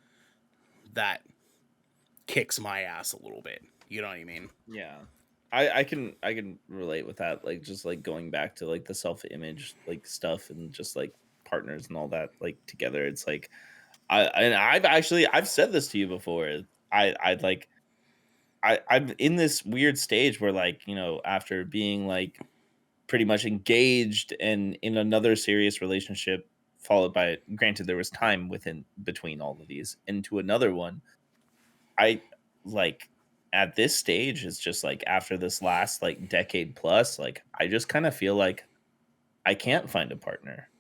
that kicks my ass a little bit. You know what I mean? Yeah. I can relate with that. Like, just, like, going back to, like, the self-image, like, stuff and just, like, partners and all that, like, together. It's, like, I've said this to you before. I'm in this weird stage where, like, you know, after being like pretty much engaged and in another serious relationship, followed by, granted, there was time between all of these, into another one, I like at this stage, it's just like after this last like decade plus, like I just kind of feel like I can't find a partner.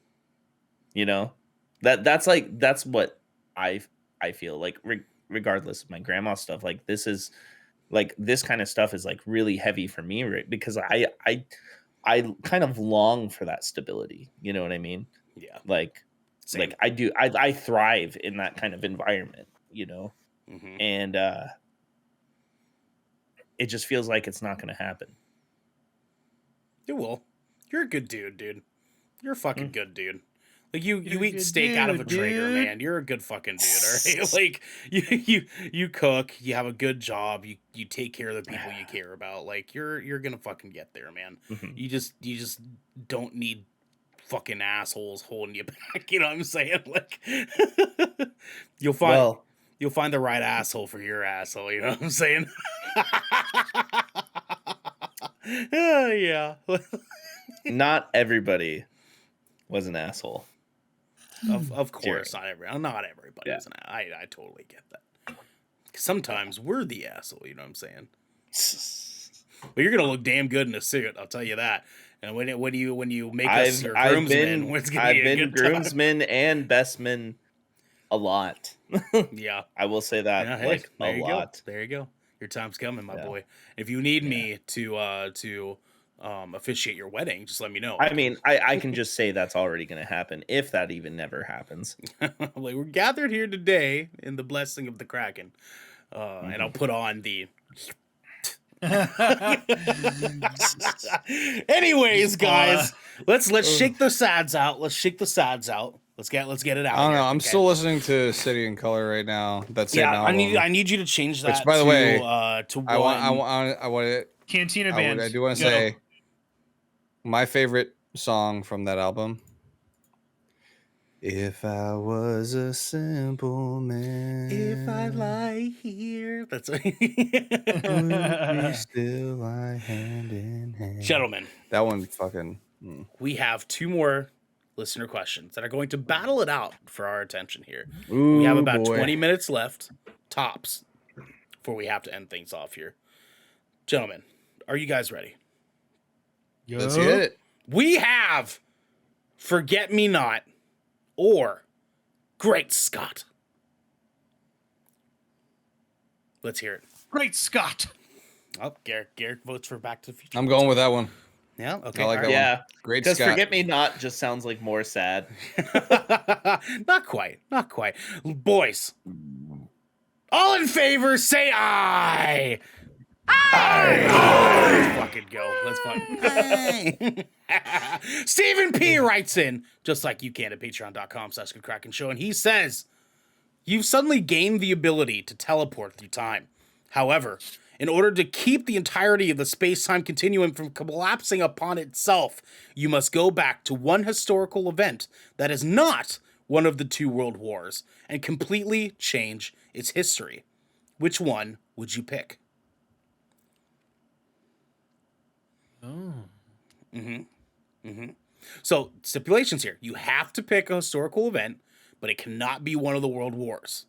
You know, that's what I feel like. Regardless of my grandma stuff, like this is like this kind of stuff is like really heavy for me, right? Because I kind of long for that stability. You know what I mean? Yeah. Like Same. like I do. I thrive in that kind of environment. You know, and it just feels like it's not going to happen. It will. You're a good dude. You're a fucking good dude. Like you eat steak out of a Traeger, man. You're a good fucking dude, alright? Like you cook, you have a good job, you take care of the people you care about. Like you're gonna fucking get there, man. You just don't need fucking assholes holding you back. You know what I'm saying? Like you'll find the right asshole for your asshole. You know what I'm saying? Yeah. Not everybody was an asshole. Of course, not everybody is an asshole. I totally get that. Sometimes we're the asshole, you know what I'm saying? Well, you're gonna look damn good in a suit, I'll tell you that. And when you make us your groomsmen, I've been groomsman and bestman a lot. Yeah, I will say that, yeah, hey, like a lot. There you go. Your time's coming, my boy. If you need me to officiate your wedding, just let me know. I mean, I can just say that's already going to happen if that even never happens. Like, we're gathered here today in the blessing of the Kraken, and I'll put on the. Anyways, guys, let's shake the sads out. Let's shake the sads out. Let's get it out. I don't know. I'm still listening to City in Color right now. That's I need you to change that. Which, by the way, to one. I want Cantina Band. I do want to say my favorite song from that album. If I was a simple man, if I lie here, that's would we still lie hand in hand. Gentlemen, that one fucking. We have 2 more listener questions that are going to battle it out for our attention here. Ooh, we have about 20 minutes left, tops, before we have to end things off here. Gentlemen, are you guys ready? Let's get it. We have Forget Me Not or Great Scott. Let's hear it. Great Scott. Oh, Garrick votes for Back to the Future. I'm going with that one. Yeah. Okay. I like all that right. Yeah, one. Great because Scott. Forget Me Not just sounds like more sad. Not quite. Not quite. Boys, all in favor, say aye. Aye. Let's fucking go. Let's fucking. Stephen P writes in, just like you can at patreon.com/goodkraken show, and he says, you've suddenly gained the ability to teleport through time. However, in order to keep the entirety of the space-time continuum from collapsing upon itself, you must go back to one historical event that is not one of the two world wars and completely change its history. Which one would you pick? So, stipulations here. You have to pick a historical event, but it cannot be one of the world wars.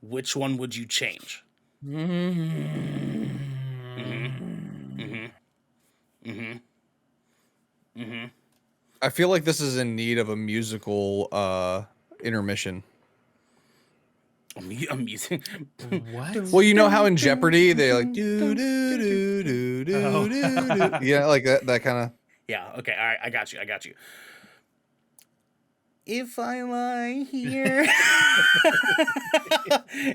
Which one would you change? I feel like this is in need of a musical intermission. I'm using. What? Well, you know how in Jeopardy they like do do do do do Oh. do do. Yeah, like that kind of. Yeah. Okay. All right. I got you. If I lie here,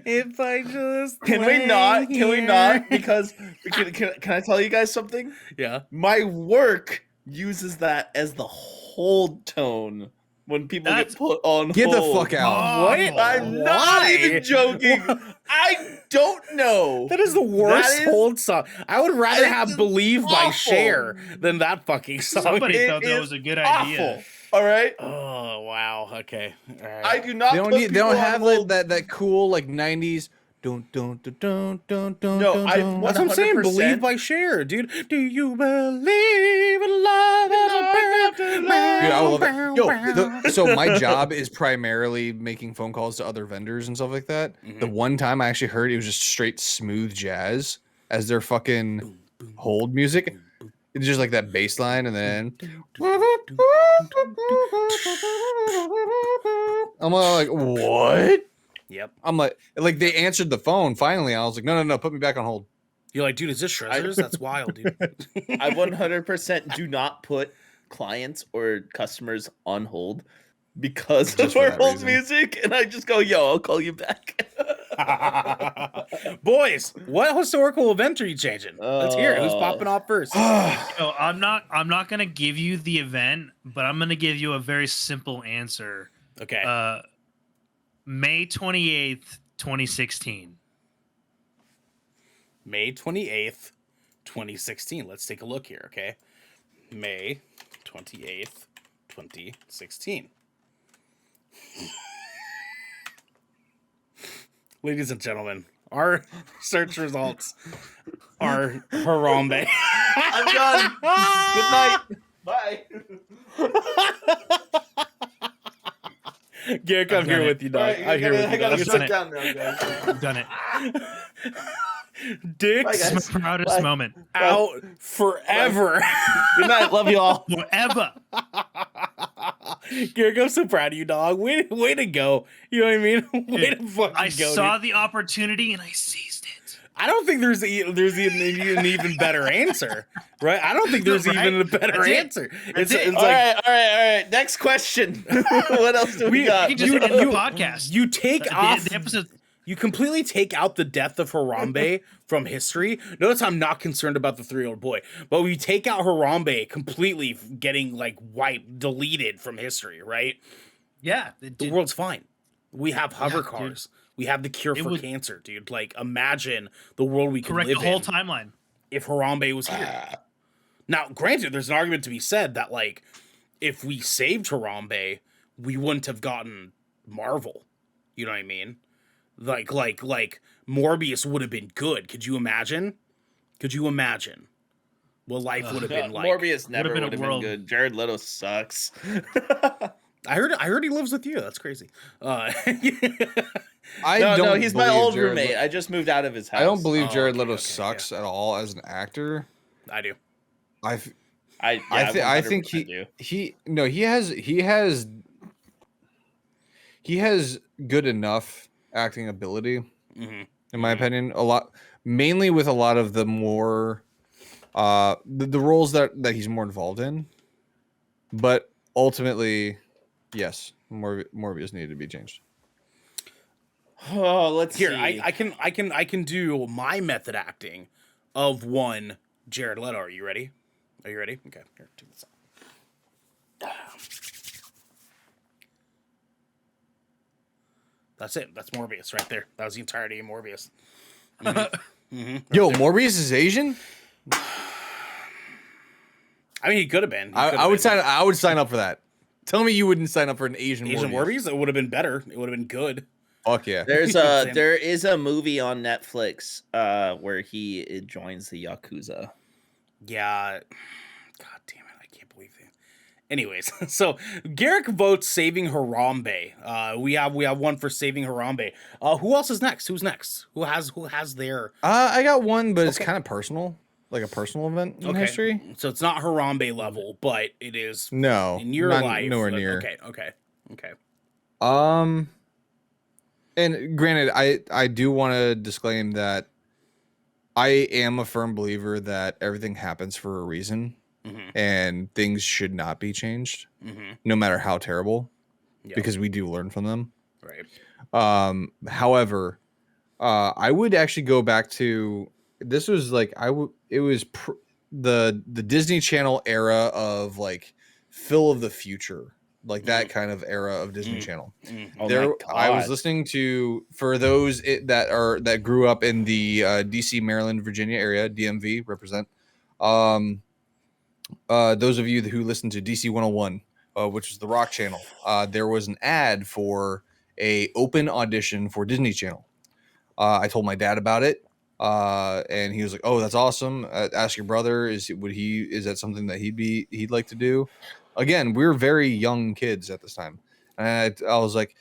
if I just Can we not? Can we not? Because can I tell you guys something? Yeah. My work uses that as the hold tone when people That's- get put on Get the hold. fuck out. What? I'm not Why? even joking. I don't know. That is the worst That is- hold song. I would rather That have is "Believe" by awful. Cher than that fucking song. Somebody It thought that is was a good awful. idea. All right. Oh wow. Okay. All right. I do not. They don't put need. They don't people on have hold. that cool like '90s. Don't. No, I. I- That's what I'm saying. 100%. "Believe" by Cher, dude. Do you believe in love? Dude, I love it. Yo, so my job is primarily making phone calls to other vendors and stuff like that. The one time I actually heard it was just straight smooth jazz as their fucking hold music. It's just like that bass line and then I'm like, what? Yep. I'm like they answered the phone finally. I was like, no, put me back on hold. You're like, dude, is this Shrezzers? That's wild, dude. I 100% do not put clients or customers on hold because Just of for our that hold reason. music, and I just go, "Yo, I'll call you back." Boys, what historical event are you changing? Let's hear it. Who's popping off first? So I'm not gonna give you the event, but I'm gonna give you a very simple answer. Okay. May 28th, 2016. May 28th, 2016. Let's take a look here, okay? May 28th, 2016. Ladies and gentlemen, our search results are Harambe. I'm done. Good night. Bye. Garrick, I'm here done it. with you, dog. All right, I'm here with I you, gotta dog. done shut it. down now, guys. I've done it. Dicks Bye, It's my proudest Bye. moment. out forever. Good night. Love you all. Forever. Garrick, I'm so proud of you, dog. Way to go. You know what I mean? Way to fucking I go, saw dude. the opportunity and I seized it. I don't think there's an even better answer, right? I don't think there's Right? even a better That's it. answer. That's It's it. All right. Next question. What else do we got? You just end the podcast. You take off the episode. You completely take out the death of Harambe from history. Notice I'm not concerned about the 3-year-old boy, but we take out Harambe completely getting like wiped, deleted from history, right? Yeah. The world's fine. We have hover dude. cars. We have the cure It for would- cancer, dude. Like, imagine the world we could correct the live whole in timeline. if Harambe was here. Now, granted, there's an argument to be said that, like, if we saved Harambe, we wouldn't have gotten Marvel. You know what I mean? Like Morbius would have been good. Could you imagine? What life would have been like? Morbius never been a would have been world. good. Jared Leto sucks. I heard he lives with you. That's crazy. No, he's my believe old Jared roommate. Le- I just moved out of his house. I don't believe Oh, Jared okay, Leto okay, sucks at all as an actor. I do. I f- I think 100% he do. he has good enough acting ability, Mm-hmm. in my opinion. Mainly with a lot of the more The roles that he's more involved in, but ultimately, yes, Morbius needed to be changed. Oh, let's Here, see. I can do my method acting of one Jared Leto. Are you ready? Are you ready? Okay, here, do this. That's it. That's Morbius right there. That was the entirety of Morbius. Yo, Morbius is Asian. I mean, he could have been. I would sign up for that. Tell me you wouldn't sign up for an Asian Morbius. Morbius. It would have been better. It would have been good. Fuck yeah. There is a movie on Netflix where he joins the Yakuza. Yeah. God damn it. I can't believe it. Anyways, so Garrick votes saving Harambe. We have one for saving Harambe. Who else is next? Who's next? Who has their I got one, but it's kind of personal. Like a personal event in history. So it's not Harambe level, but it is in your life. Nowhere near. Okay. And granted, I do want to disclaim that I am a firm believer that everything happens for a reason, and things should not be changed, no matter how terrible, because we do learn from them. Right. However, I would actually go back to this was like the Disney Channel era of like Phil of the Future. Like that kind of era of Disney Channel. I was listening to, for those that grew up in the DC, Maryland, Virginia area, DMV represent. Those of you who listen to DC 101, which is the Rock Channel, there was an ad for a open audition for Disney Channel. I told my dad about it, and he was like, "Oh, that's awesome! Ask your brother. Is that something that he'd like to do?" Again, we were very young kids at this time, and I was like,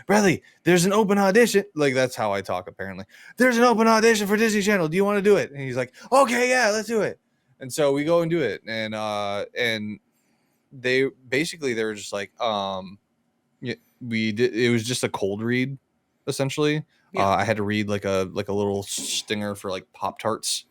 Bradley, there's an open audition. Like that's how I talk apparently. There's an open audition for Disney Channel. Do you want to do it? And he's like, okay, yeah, let's do it. And so we go and do it, and they were just like, we did. It was just a cold read, essentially. Yeah. I had to read like a little stinger for like Pop-Tarts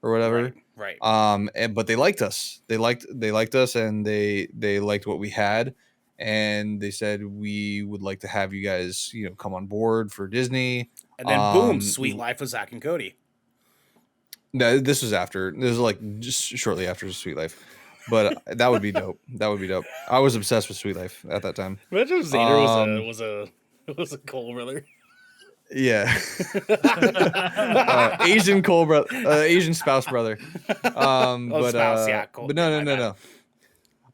or whatever. Right. But they liked us. They liked us, and they liked what we had, and they said we would like to have you guys, come on board for Disney. And then boom, Sweet Life of Zach and Cody. No, this was after. This was like just shortly after Sweet Life, but that would be dope. That would be dope. I was obsessed with Sweet Life at that time. Imagine if Xander was a Cole brother. Yeah. Asian Cole brother, Asian spouse brother. Spouse, yeah, Cole. But no.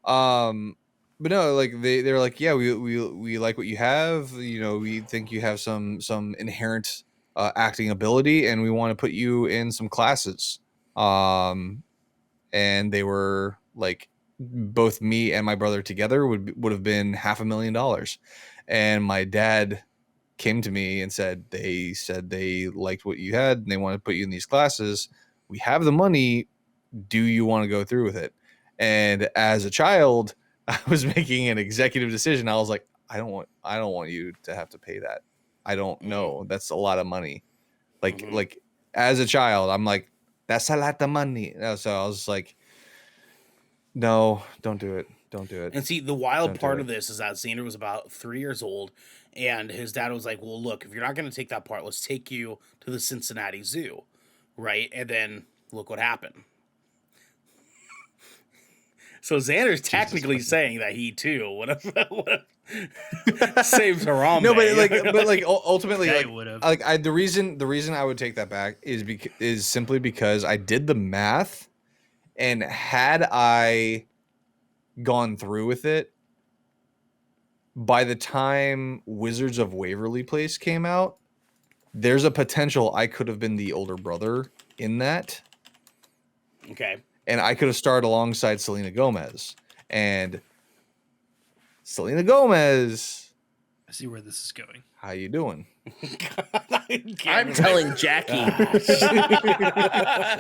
But no, like they're like, yeah, we like what you have. We think you have some inherent acting ability, and we want to put you in some classes. And they were like, both me and my brother together would have been $500,000. And my dad came to me and said they liked what you had and they want to put you in these classes. We have the money. Do you want to go through with it? And as a child, I was making an executive decision. I was like, I don't want you to have to pay that. I don't know. That's a lot of money. Like as a child, I'm like, that's a lot of money. So I was like, no, don't do it. Don't do it. And see, the wild part of this is that Xander was about 3 years old, and his dad was like, well, look, if you're not going to take that part, let's take you to the Cincinnati Zoo, right? And then look what happened. So Xander's technically saying that he too would have saved Harambe. No, but ultimately, Yeah, would have. the reason I would take that back is simply because I did the math, and had I gone through with it, by the time Wizards of Waverly Place came out, there's a potential I could have been the older brother in that. Okay. And I could have starred alongside Selena Gomez. And Selena Gomez, I see where this is going. how you doing? I'm telling Jackie.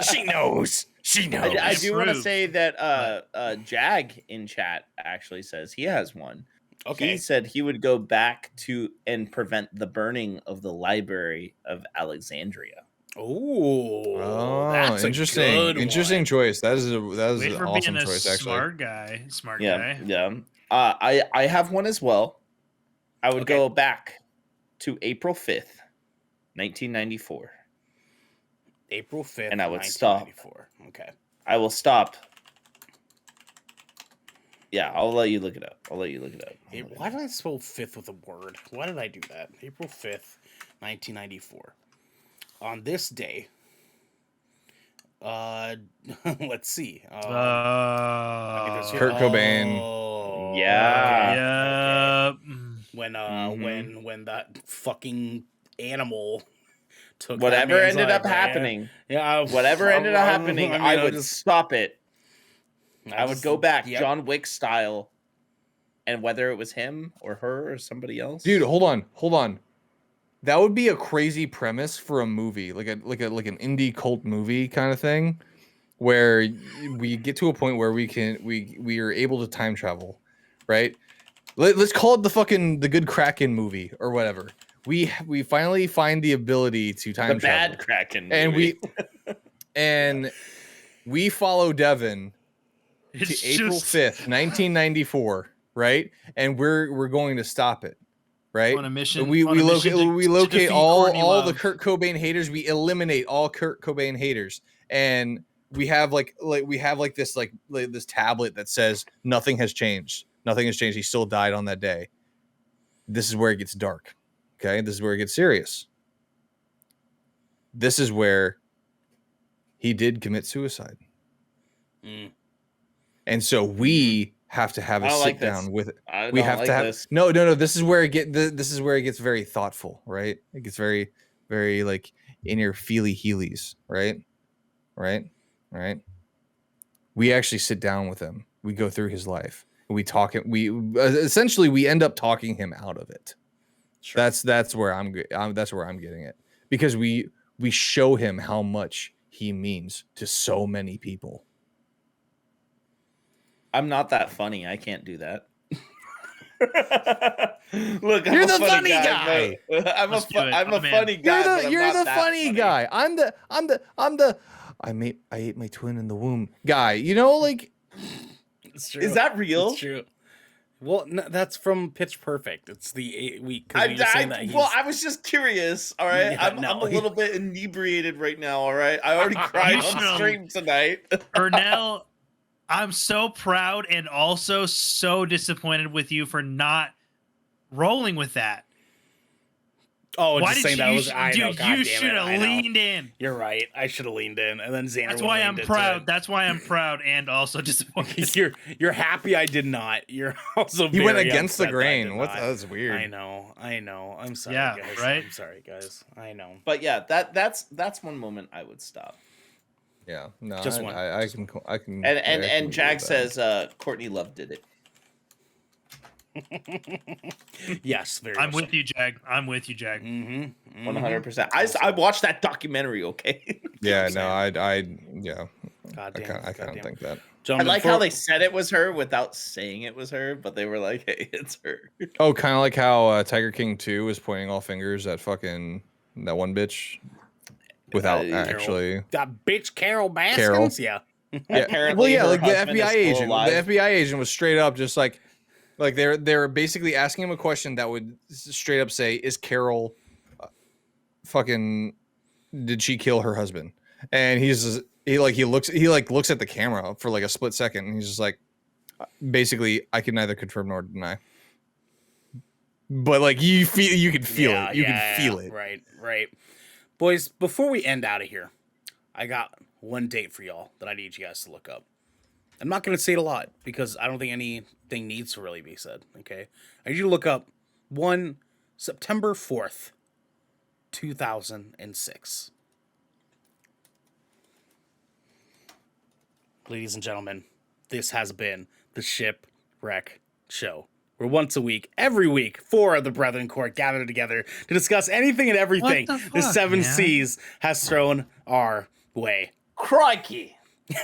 She knows. She knows. I do want to say that Jag in chat actually says he has one. Okay. He said he would go back to and prevent the burning of the Library of Alexandria. Oh, that's interesting. Interesting choice. That is Wait an for awesome being a choice, actually. smart guy. Smart Yeah, guy. yeah. I have one as well. I would go back to April 5th, 1994. April 5th, and I would stop. Okay. I will stop. Yeah, I'll let you look it up. Why did I spell 5th with a word? Why did I do that? April 5th, 1994. On this day, let's see. Kurt Cobain. Yeah. Okay. When that fucking animal took whatever ended up happening. Yeah, whatever ended up happening, I would stop it. I would go back, John Wick style, and whether it was him or her or somebody else. Dude, hold on. That would be a crazy premise for a movie, like an indie cult movie kind of thing, where we get to a point where we are able to time travel, right? Let's call it the Good Kraken movie or whatever. We finally find the ability to time travel. The bad Kraken movie. And we follow Devin to April 5th, 1994, right? And we're going to stop it, right? On a mission. We locate all the Love. Kurt Cobain haters. We eliminate all Kurt Cobain haters, and we have this tablet that says nothing has changed. Nothing has changed. He still died on that day. This is where it gets dark. Okay, this is where it gets serious. This is where he did commit suicide. And so we have to have a sit down with it. We have to have this. No. This is where it gets very thoughtful, right? It gets very, very like in your feely heelies, right? We actually sit down with him. We go through his life. We talk it. We end up talking him out of it. Sure. That's where I'm getting it, because we show him how much he means to so many people. I'm not that funny. I can't do that. Look, you're the funny guy. I'm a funny guy. You're the funny guy. I'm the I ate my twin in the womb guy. You know, like, it's true. Is that real? It's true. Well, no, that's from Pitch Perfect. It's the I was just curious. All right, yeah, I'm a little bit inebriated right now. All right, I already cried on stream tonight. Ernell, I'm so proud and also so disappointed with you for not rolling with that. Oh, why just saying that was you should have leaned in. You're right. I should have leaned in, and then Xander. That's why I'm proud. That's why I'm proud and also disappointed. You're happy I did not. You're also he went against the grain. That's weird. I know. I'm sorry. Yeah, guys. right. I'm sorry, guys. I know. But yeah, that's one moment I would stop. Yeah, no, just one. I can. And Jag says Courtney Love did it. Yes, very. I'm with you, Jag. 100%. I watched that documentary. Okay. Yeah. No. I kind of think that. I like how they said it was her without saying it was her, but they were like, "Hey, it's her." Oh, kind of like how Tiger King 2 was pointing all fingers at fucking that one bitch without actually. That bitch Carol Baskins. Yeah. Apparently, well, yeah, like the FBI agent. The FBI agent was straight up just like they're basically asking him a question that would straight up say, "Is Carol fucking? Did she kill her husband?" And he looks at the camera for like a split second, and he's just like, basically, I can neither confirm nor deny. But like you can feel it. Right. Boys, before we end out of here, I got one date for y'all that I need you guys to look up. I'm not going to say it a lot because I don't think anything needs to really be said, okay? I need you to look up September 4th, 2006. Ladies and gentlemen, this has been the Shipwreck Show. Where once a week, every week, 4 of the Brethren Court gather together to discuss anything and everything the Seven Seas has thrown our way. Crikey! If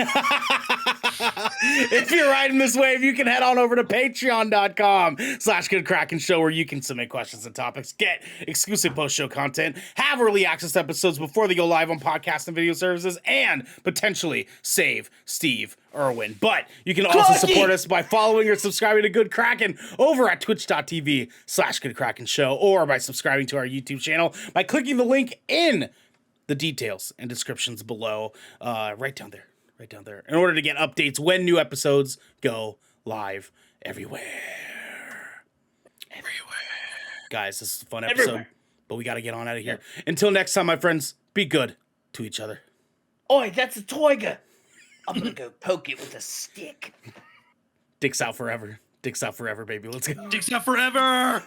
you're riding this wave, you can head on over to patreon.com/goodkraken show, where you can submit questions and topics, get exclusive post-show content, have early access to episodes before they go live on podcast and video services, and potentially save Steve Irwin. But you can also support us by following or subscribing to Good Kraken over at twitch.tv/goodkraken show, or by subscribing to our YouTube channel by clicking the link in the details and descriptions below, right down there, in order to get updates when new episodes go live everywhere. Guys, this is a fun episode, but we got to get on out of here. Until next time, my friends, be good to each other. Oi, that's a tiger. I'm gonna go poke it with a stick. Dicks out forever. Dicks out forever, baby. Let's go. Dicks out forever.